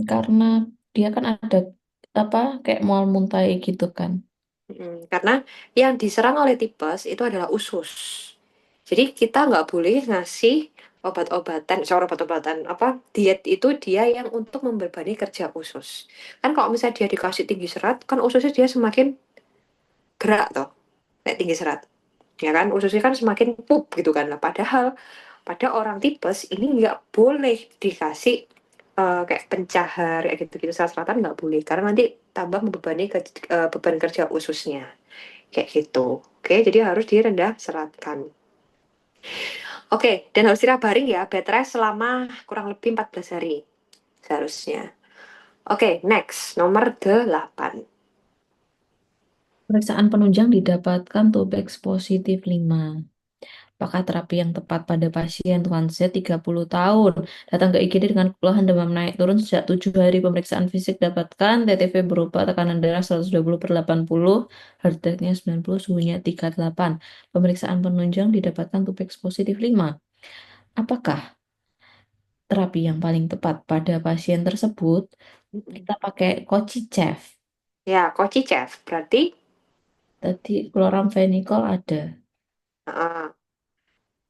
Karena dia kan ada apa kayak mual muntah gitu kan. Karena yang diserang oleh tipes itu adalah usus. Jadi kita nggak boleh ngasih obat-obatan, seorang obat-obatan apa diet itu dia yang untuk membebani kerja usus. Kan kalau misalnya dia dikasih tinggi serat, kan ususnya dia semakin gerak toh, naik tinggi serat. Ya kan, ususnya kan semakin pup gitu kan. Lah, padahal pada orang tipes ini nggak boleh dikasih kayak pencahar kayak gitu-gitu serat-seratan nggak boleh karena nanti tambah membebani beban kerja ususnya kayak gitu. Oke, jadi harus direndah seratkan. Oke, dan harus istirahat baring ya, bed rest selama kurang lebih 14 hari seharusnya. Oke, next, nomor 8. Pemeriksaan penunjang didapatkan Tubex positif 5. Apakah terapi yang tepat pada pasien Tuan Z 30 tahun datang ke IGD dengan keluhan demam naik turun sejak 7 hari pemeriksaan fisik dapatkan TTV berupa tekanan darah 120/80, heart rate-nya 90, suhunya 38. Pemeriksaan penunjang didapatkan Tubex positif 5. Apakah terapi yang paling tepat pada pasien tersebut? Kita pakai Cochichef. Ya, Chef. Berarti Tadi chloramphenicol ada. uh,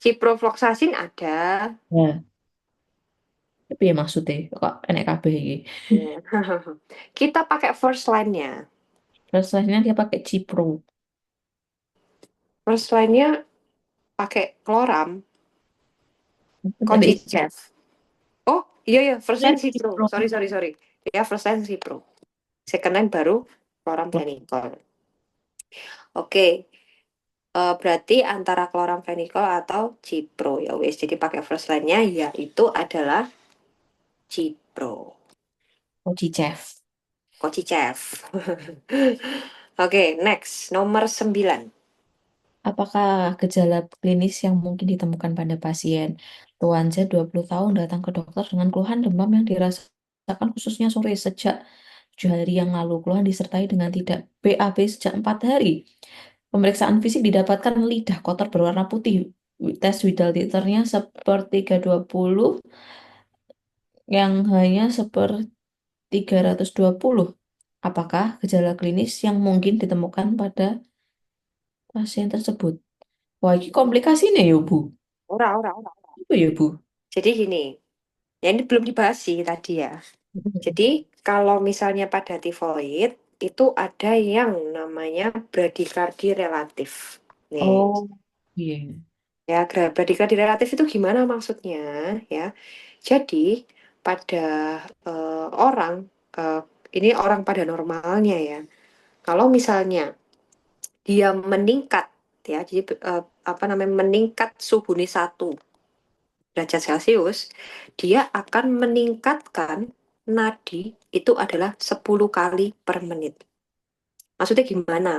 ciprofloxacin ada. Ya, tapi ya maksudnya kok enek kabeh iki. Ya. Kita pakai first line-nya. Terus selanjutnya dia pakai Cipro. First line-nya pakai kloram, Apa tadi? Chef. Oh, iya ya, first line Cipro. Cipro. Sorry, sorry, sorry. Ya, first line Cipro. Second line baru chloramphenicol. Oke, berarti antara chloramphenicol atau Cipro ya wes. Jadi pakai first line-nya yaitu adalah Cipro. Cochichef. Chef. Oke, next. Nomor 9. Apakah gejala klinis yang mungkin ditemukan pada pasien? Tuan Z 20 tahun datang ke dokter dengan keluhan demam yang dirasakan khususnya sore sejak 7 hari yang lalu. Keluhan disertai dengan tidak BAB sejak 4 hari. Pemeriksaan fisik didapatkan lidah kotor berwarna putih. Tes Widal titernya seperti 320 yang hanya seperti 320. Apakah gejala klinis yang mungkin ditemukan pada pasien tersebut? Wah, ini komplikasinya ya, Bu. Ora, ora, ora. Apa ya, Bu? Jadi gini, ya ini belum dibahas sih tadi ya. Jadi kalau misalnya pada tifoid itu ada yang namanya bradikardi relatif. Nih, Oh, iya. ya bradikardi relatif itu gimana maksudnya? Ya, jadi pada orang eh, ini orang pada normalnya ya. Kalau misalnya dia meningkat ya, jadi apa namanya meningkat suhu nih 1 derajat Celcius, dia akan meningkatkan nadi itu adalah 10 kali per menit. Maksudnya gimana?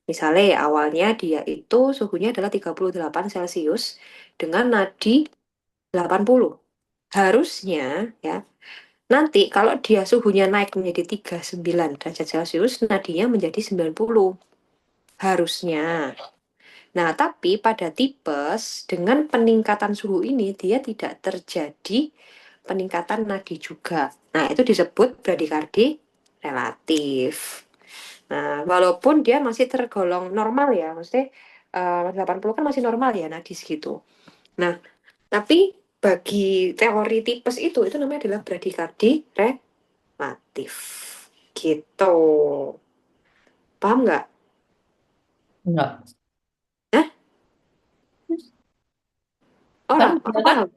Misalnya awalnya dia itu suhunya adalah 38 Celcius dengan nadi 80. Harusnya ya, nanti kalau dia suhunya naik menjadi 39 derajat Celcius, nadinya menjadi 90. Harusnya. Nah, tapi pada tipes dengan peningkatan suhu ini dia tidak terjadi peningkatan nadi juga. Nah, itu disebut bradikardi relatif. Nah, walaupun dia masih tergolong normal ya, maksudnya 80 kan masih normal ya nadi segitu. Nah, tapi bagi teori tipes itu namanya adalah bradikardi relatif. Gitu. Paham nggak? Enggak. Hah? Kan Orang, dia aku kan paham.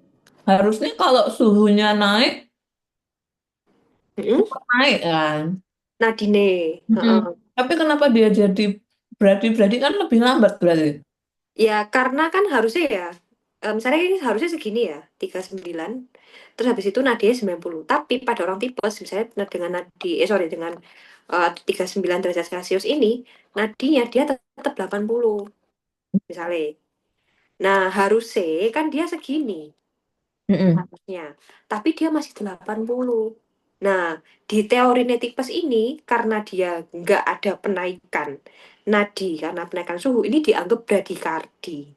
harusnya kalau suhunya naik, Mm-mm. cepat naik kan. Nadine. Mm-mm. Heeh. Tapi kenapa dia jadi berarti kan lebih lambat berarti. Ya, karena kan harusnya ya, misalnya ini harusnya segini ya, 39, terus habis itu nadinya 90. Tapi pada orang tipes, misalnya dengan nadi, dengan 39 derajat Celcius ini, nadinya dia tetap 80, misalnya. Nah, harusnya kan dia segini, Mm-mm. harusnya. Tapi dia masih 80. Nah, di teori netipes ini, karena dia nggak ada penaikan nadi, karena penaikan suhu, ini dianggap bradikardi.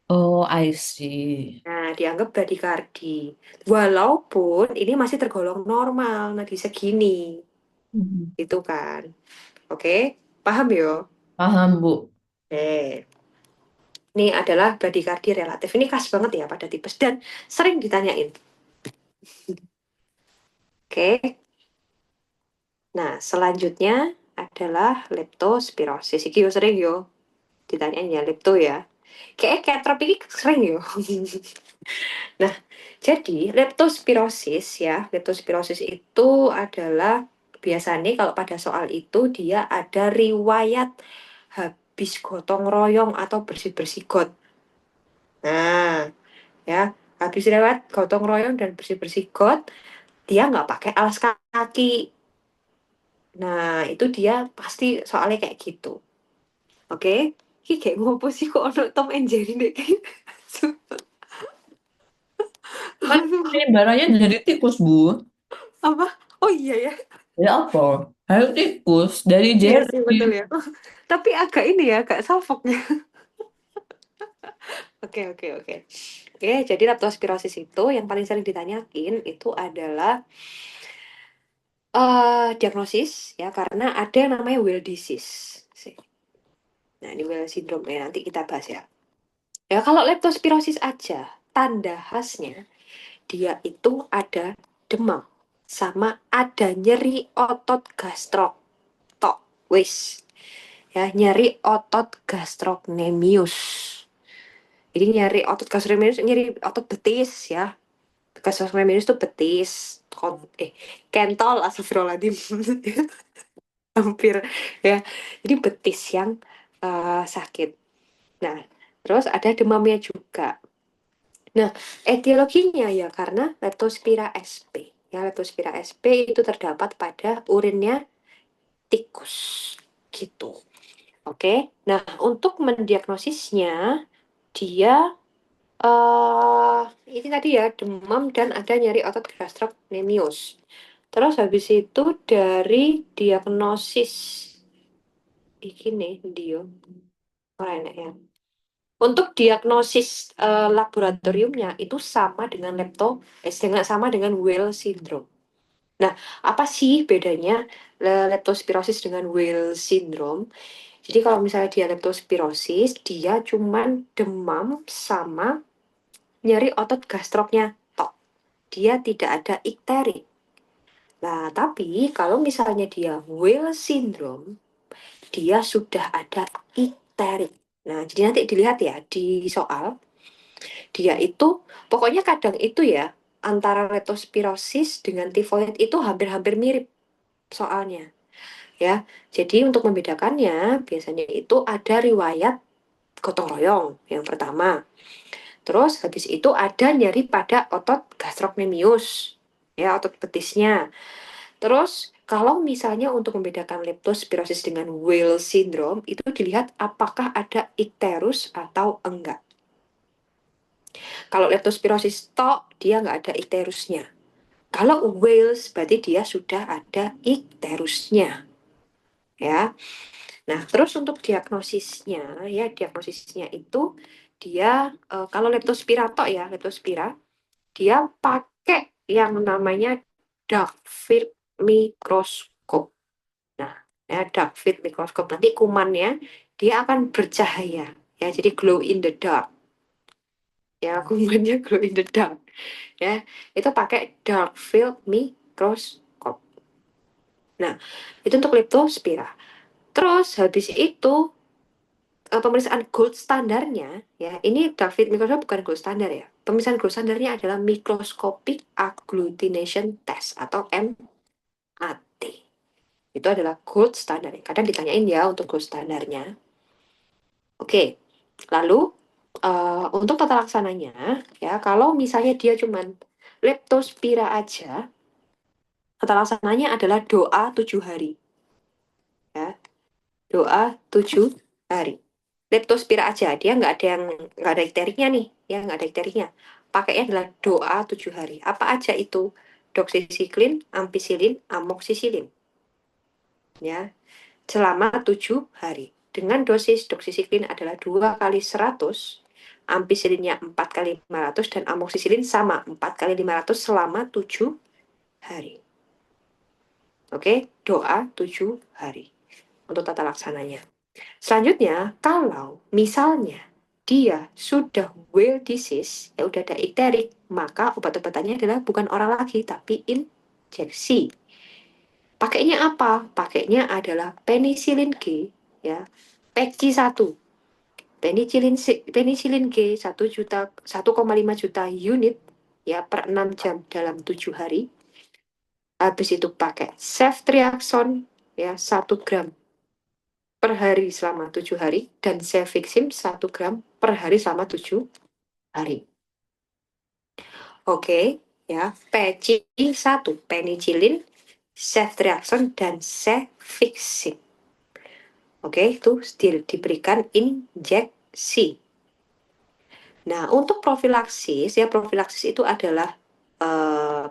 Oh, I see. Nah, dianggap bradikardi. Walaupun ini masih tergolong normal, nah di segini. Mm. Itu kan. Oke, paham yo? Paham, Bu. Oke. Ini adalah bradikardi relatif. Ini khas banget ya pada tipes dan sering ditanyain. Oke. Nah, selanjutnya adalah leptospirosis. Iki yo sering yo ditanyain ya lepto ya. Kayak trop ini sering yo. Nah, jadi leptospirosis ya, leptospirosis itu adalah biasanya kalau pada soal itu dia ada riwayat habis gotong royong atau bersih-bersih got. Nah, ya, habis riwayat gotong royong dan bersih-bersih got, dia nggak pakai alas kaki. Nah, itu dia pasti soalnya kayak gitu. Oke? Ini kayak ngopo sih kok ono Tom and Jerry deh kayak Kan penyebarannya jadi tikus, Bu. apa? Oh iya ya. Ya apa? Ayo tikus dari Iya Jerry. sih betul ya. Tapi agak ini ya, agak salfoknya. Oke, oke, oke. Oke, jadi leptospirosis itu yang paling sering ditanyakin itu adalah diagnosis ya karena ada yang namanya Well disease. Nah, ini Well syndrome ya nanti kita bahas ya. Ya kalau leptospirosis aja, tanda khasnya dia itu ada demam sama ada nyeri otot gastrok. Tok, wis. Ya, nyeri otot gastrocnemius. Jadi nyeri otot gastrocnemius, nyeri otot betis ya. Gastrocnemius itu betis. Kentol, astagfirullahaladzim. Hampir ya. Jadi betis yang sakit. Nah, terus ada demamnya juga. Nah, etiologinya ya karena Leptospira sp. Ya, Leptospira sp itu terdapat pada urinnya tikus. Gitu. Oke. Nah, untuk mendiagnosisnya dia eh ini tadi ya demam dan ada nyeri otot gastrocnemius. Terus habis itu dari diagnosis iki nih dia ora enak ya. Untuk diagnosis laboratoriumnya itu sama dengan dengan sama dengan Well syndrome. Nah, apa sih bedanya leptospirosis dengan Well syndrome? Jadi kalau misalnya dia leptospirosis, dia cuman demam sama nyeri otot gastroknya tok. Dia tidak ada ikteri. Nah, tapi kalau misalnya dia Well syndrome, dia sudah ada ikteri. Nah, jadi nanti dilihat ya di soal, dia itu pokoknya kadang itu ya antara leptospirosis dengan tifoid itu hampir-hampir mirip soalnya ya. Jadi untuk membedakannya biasanya itu ada riwayat gotong royong yang pertama. Terus habis itu ada nyeri pada otot gastrocnemius, ya otot betisnya. Terus Kalau misalnya untuk membedakan leptospirosis dengan Whale syndrome, itu dilihat apakah ada ikterus atau enggak. Kalau leptospirosis tok, dia nggak ada ikterusnya. Kalau Wales berarti dia sudah ada ikterusnya, ya. Nah, terus untuk diagnosisnya, ya diagnosisnya itu dia kalau leptospira tok ya, leptospira, dia pakai yang namanya dark field microscope. Nah, ya dark field microscope nanti kumannya dia akan bercahaya, ya jadi glow in the dark. Ya, kumannya glow in the dark. Ya, itu pakai dark field microscope. Nah, itu untuk leptospira. Terus habis itu pemeriksaan gold standarnya, ya ini David Microsoft bukan gold standar ya. Pemeriksaan gold standarnya adalah microscopic agglutination test atau MAT. Itu adalah gold standar. Kadang ditanyain ya untuk gold standarnya. Oke, lalu untuk tata laksananya, ya kalau misalnya dia cuman leptospira aja, tata laksananya adalah doa 7 hari. Ya, doa 7 hari. Leptospira aja, dia nggak ada ikteriknya nih, ya nggak ada ikteriknya. Pakainya adalah doa 7 hari. Apa aja itu? Doksisiklin, ampicillin, amoxicillin, ya selama 7 hari. Dengan dosis doksisiklin adalah 2 kali 100, ampicillinnya 4 kali 500, dan amoxicillin sama 4 kali 500 selama 7 hari. Oke, doa 7 hari untuk tata laksananya. Selanjutnya, kalau misalnya dia sudah well disease, ya udah ada ikterik, maka obat-obatannya adalah bukan oral lagi, tapi injeksi. Pakainya apa? Pakainya adalah penicillin G, ya, PECI 1. Penicillin G 1,5 juta unit, ya, per 6 jam dalam 7 hari. Habis itu pakai ceftriaxone, ya, 1 gram per hari selama 7 hari, dan cefixim 1 gram per hari selama 7 hari. Oke, ya, PCI 1, penicillin, ceftriaxone, dan cefixim. Oke, itu diberikan injeksi. Nah, untuk profilaksis, ya profilaksis itu adalah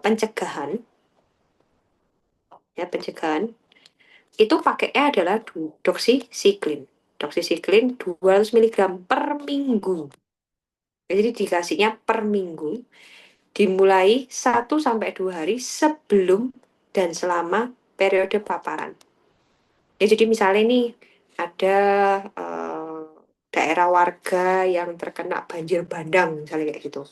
pencegahan, ya pencegahan. Itu pakainya adalah doksisiklin. Doksisiklin 200 mg per minggu. Jadi dikasihnya per minggu, dimulai 1 sampai 2 hari sebelum dan selama periode paparan. Ya, jadi misalnya nih ada daerah warga yang terkena banjir bandang, misalnya kayak gitu.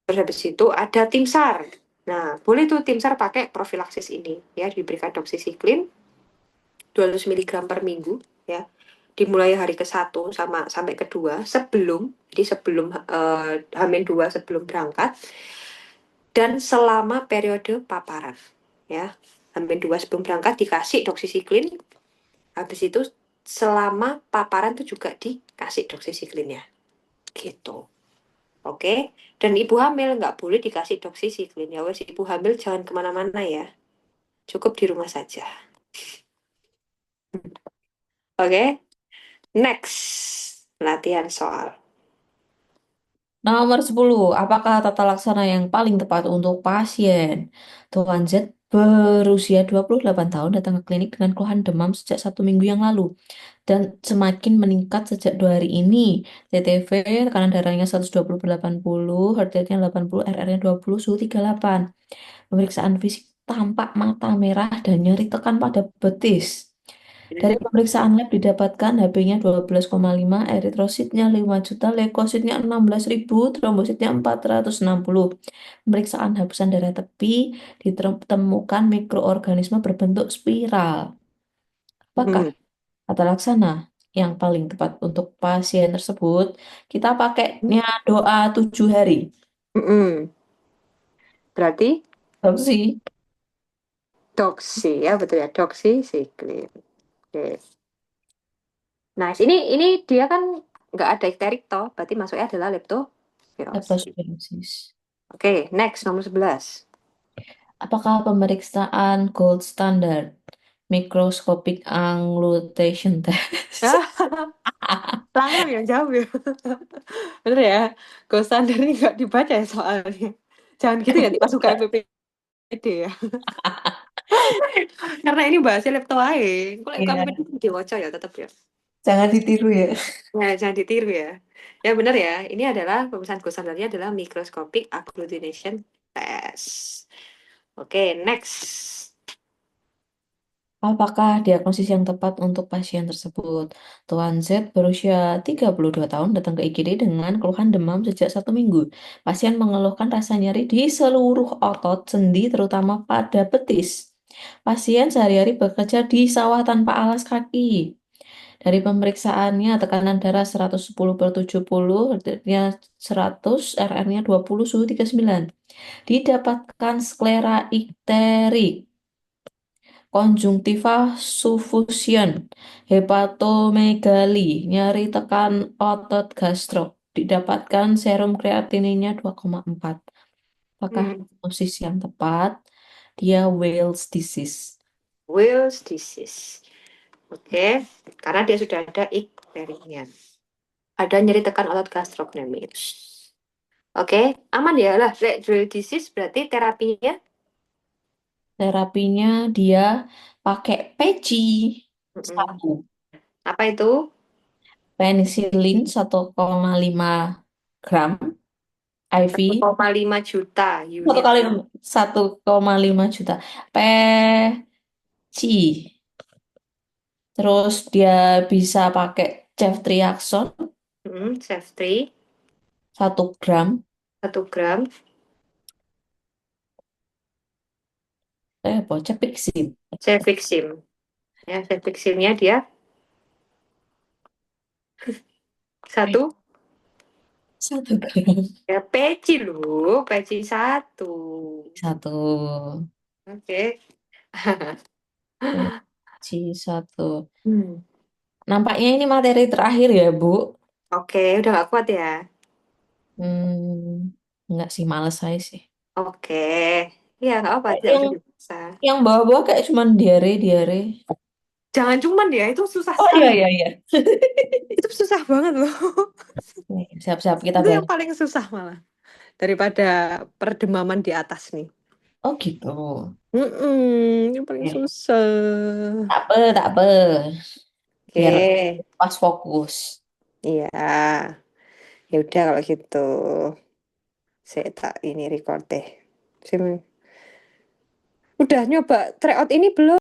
Terus habis itu ada tim SAR. Nah, boleh tuh tim SAR pakai profilaksis ini, ya diberikan doksisiklin 200 mg per minggu, ya dimulai hari ke-1 sama sampai kedua sebelum, jadi sebelum H-2 sebelum berangkat, dan selama periode paparan, ya H-2 sebelum berangkat dikasih doksisiklin, habis itu selama paparan tuh juga dikasih doksisiklinnya, gitu. Oke, dan ibu hamil nggak boleh dikasih doksisiklin, ya wes, ibu hamil jangan kemana-mana ya, cukup di rumah saja. Oke, next latihan soal. Nomor 10, apakah tata laksana yang paling tepat untuk pasien? Tuan Z berusia 28 tahun datang ke klinik dengan keluhan demam sejak 1 minggu yang lalu dan semakin meningkat sejak 2 hari ini. TTV, tekanan darahnya 120/80, heart rate-nya 80, RR-nya 20, suhu 38. Pemeriksaan fisik tampak mata merah dan nyeri tekan pada betis. Dari pemeriksaan lab didapatkan HB-nya 12,5, eritrositnya 5 juta, leukositnya 16.000, trombositnya 460. Pemeriksaan hapusan darah tepi ditemukan mikroorganisme berbentuk spiral. Apakah Hmm, tata laksana yang paling tepat untuk pasien tersebut? Kita pakainya doa 7 hari. hmm. Berarti Opsi. doksi, ya betul ya, doksisiklin. Oke. Nah, ini dia kan nggak ada ikterik toh, berarti masuknya adalah leptospirosis. Leptospirosis. Oke, next nomor 11. Apakah pemeriksaan gold standard microscopic augmentation test? Ah, langsung ya jawab ya. Bener ya. Gold standard ini nggak dibaca ya soalnya. Jangan gitu ya pas suka PPD ya. Karena ini bahasnya laptop aja. Kalau KPPD Iya, diwaca ya tetap ya. jangan ditiru ya. Ya, jangan ditiru ya. Ya benar ya. Ini adalah pemeriksaan gold standarnya adalah microscopic agglutination test. Oke, next. Apakah diagnosis yang tepat untuk pasien tersebut? Tuan Z berusia 32 tahun datang ke IGD dengan keluhan demam sejak 1 minggu. Pasien mengeluhkan rasa nyeri di seluruh otot sendi, terutama pada betis. Pasien sehari-hari bekerja di sawah tanpa alas kaki. Dari pemeriksaannya, tekanan darah 110/70, RT-nya 100, RR-nya 20, suhu 39. Didapatkan sklera ikterik, konjungtiva suffusion, hepatomegali, nyeri tekan otot gastro. Didapatkan serum kreatininnya 2,4. Apakah Hmm, diagnosis yang tepat? Dia Wales disease. Wills disease. Oke, karena dia sudah ada ikterinya. Ada nyeri tekan otot gastrocnemius. Oke, aman ya lah. Rare disease berarti terapinya. Terapinya dia pakai peci Mm-mm. satu, Apa itu? penisilin 1,5 gram IV, 1,5 juta satu unit. kali 1,5 juta peci. Terus dia bisa pakai ceftriaxone 1 gram, 1 gram. apa cefixim Cefixim. Ya, cefiximnya dia satu. 1 gram, Ya, peci loh, peci satu. satu Oke. peci satu. Hmm. Nampaknya ini materi terakhir ya, Bu. Oke, udah gak kuat ya. Enggak sih, males saya sih. Oke. Ya, nggak apa, tidak Yang usah dipaksa. yang bawah-bawah kayak cuman diare diare. Jangan cuman ya, itu susah Oh sekali. iya iya iya. Itu susah banget loh. Siap-siap kita Itu yang balik. paling susah malah. Daripada perdemaman di atas nih. Oh gitu. Yang paling Ya. susah. Tak apa, tak apa. Biar Oke. pas fokus. Iya. Ya udah kalau gitu. Saya tak ini record deh. Sim- Udah nyoba tryout ini belum?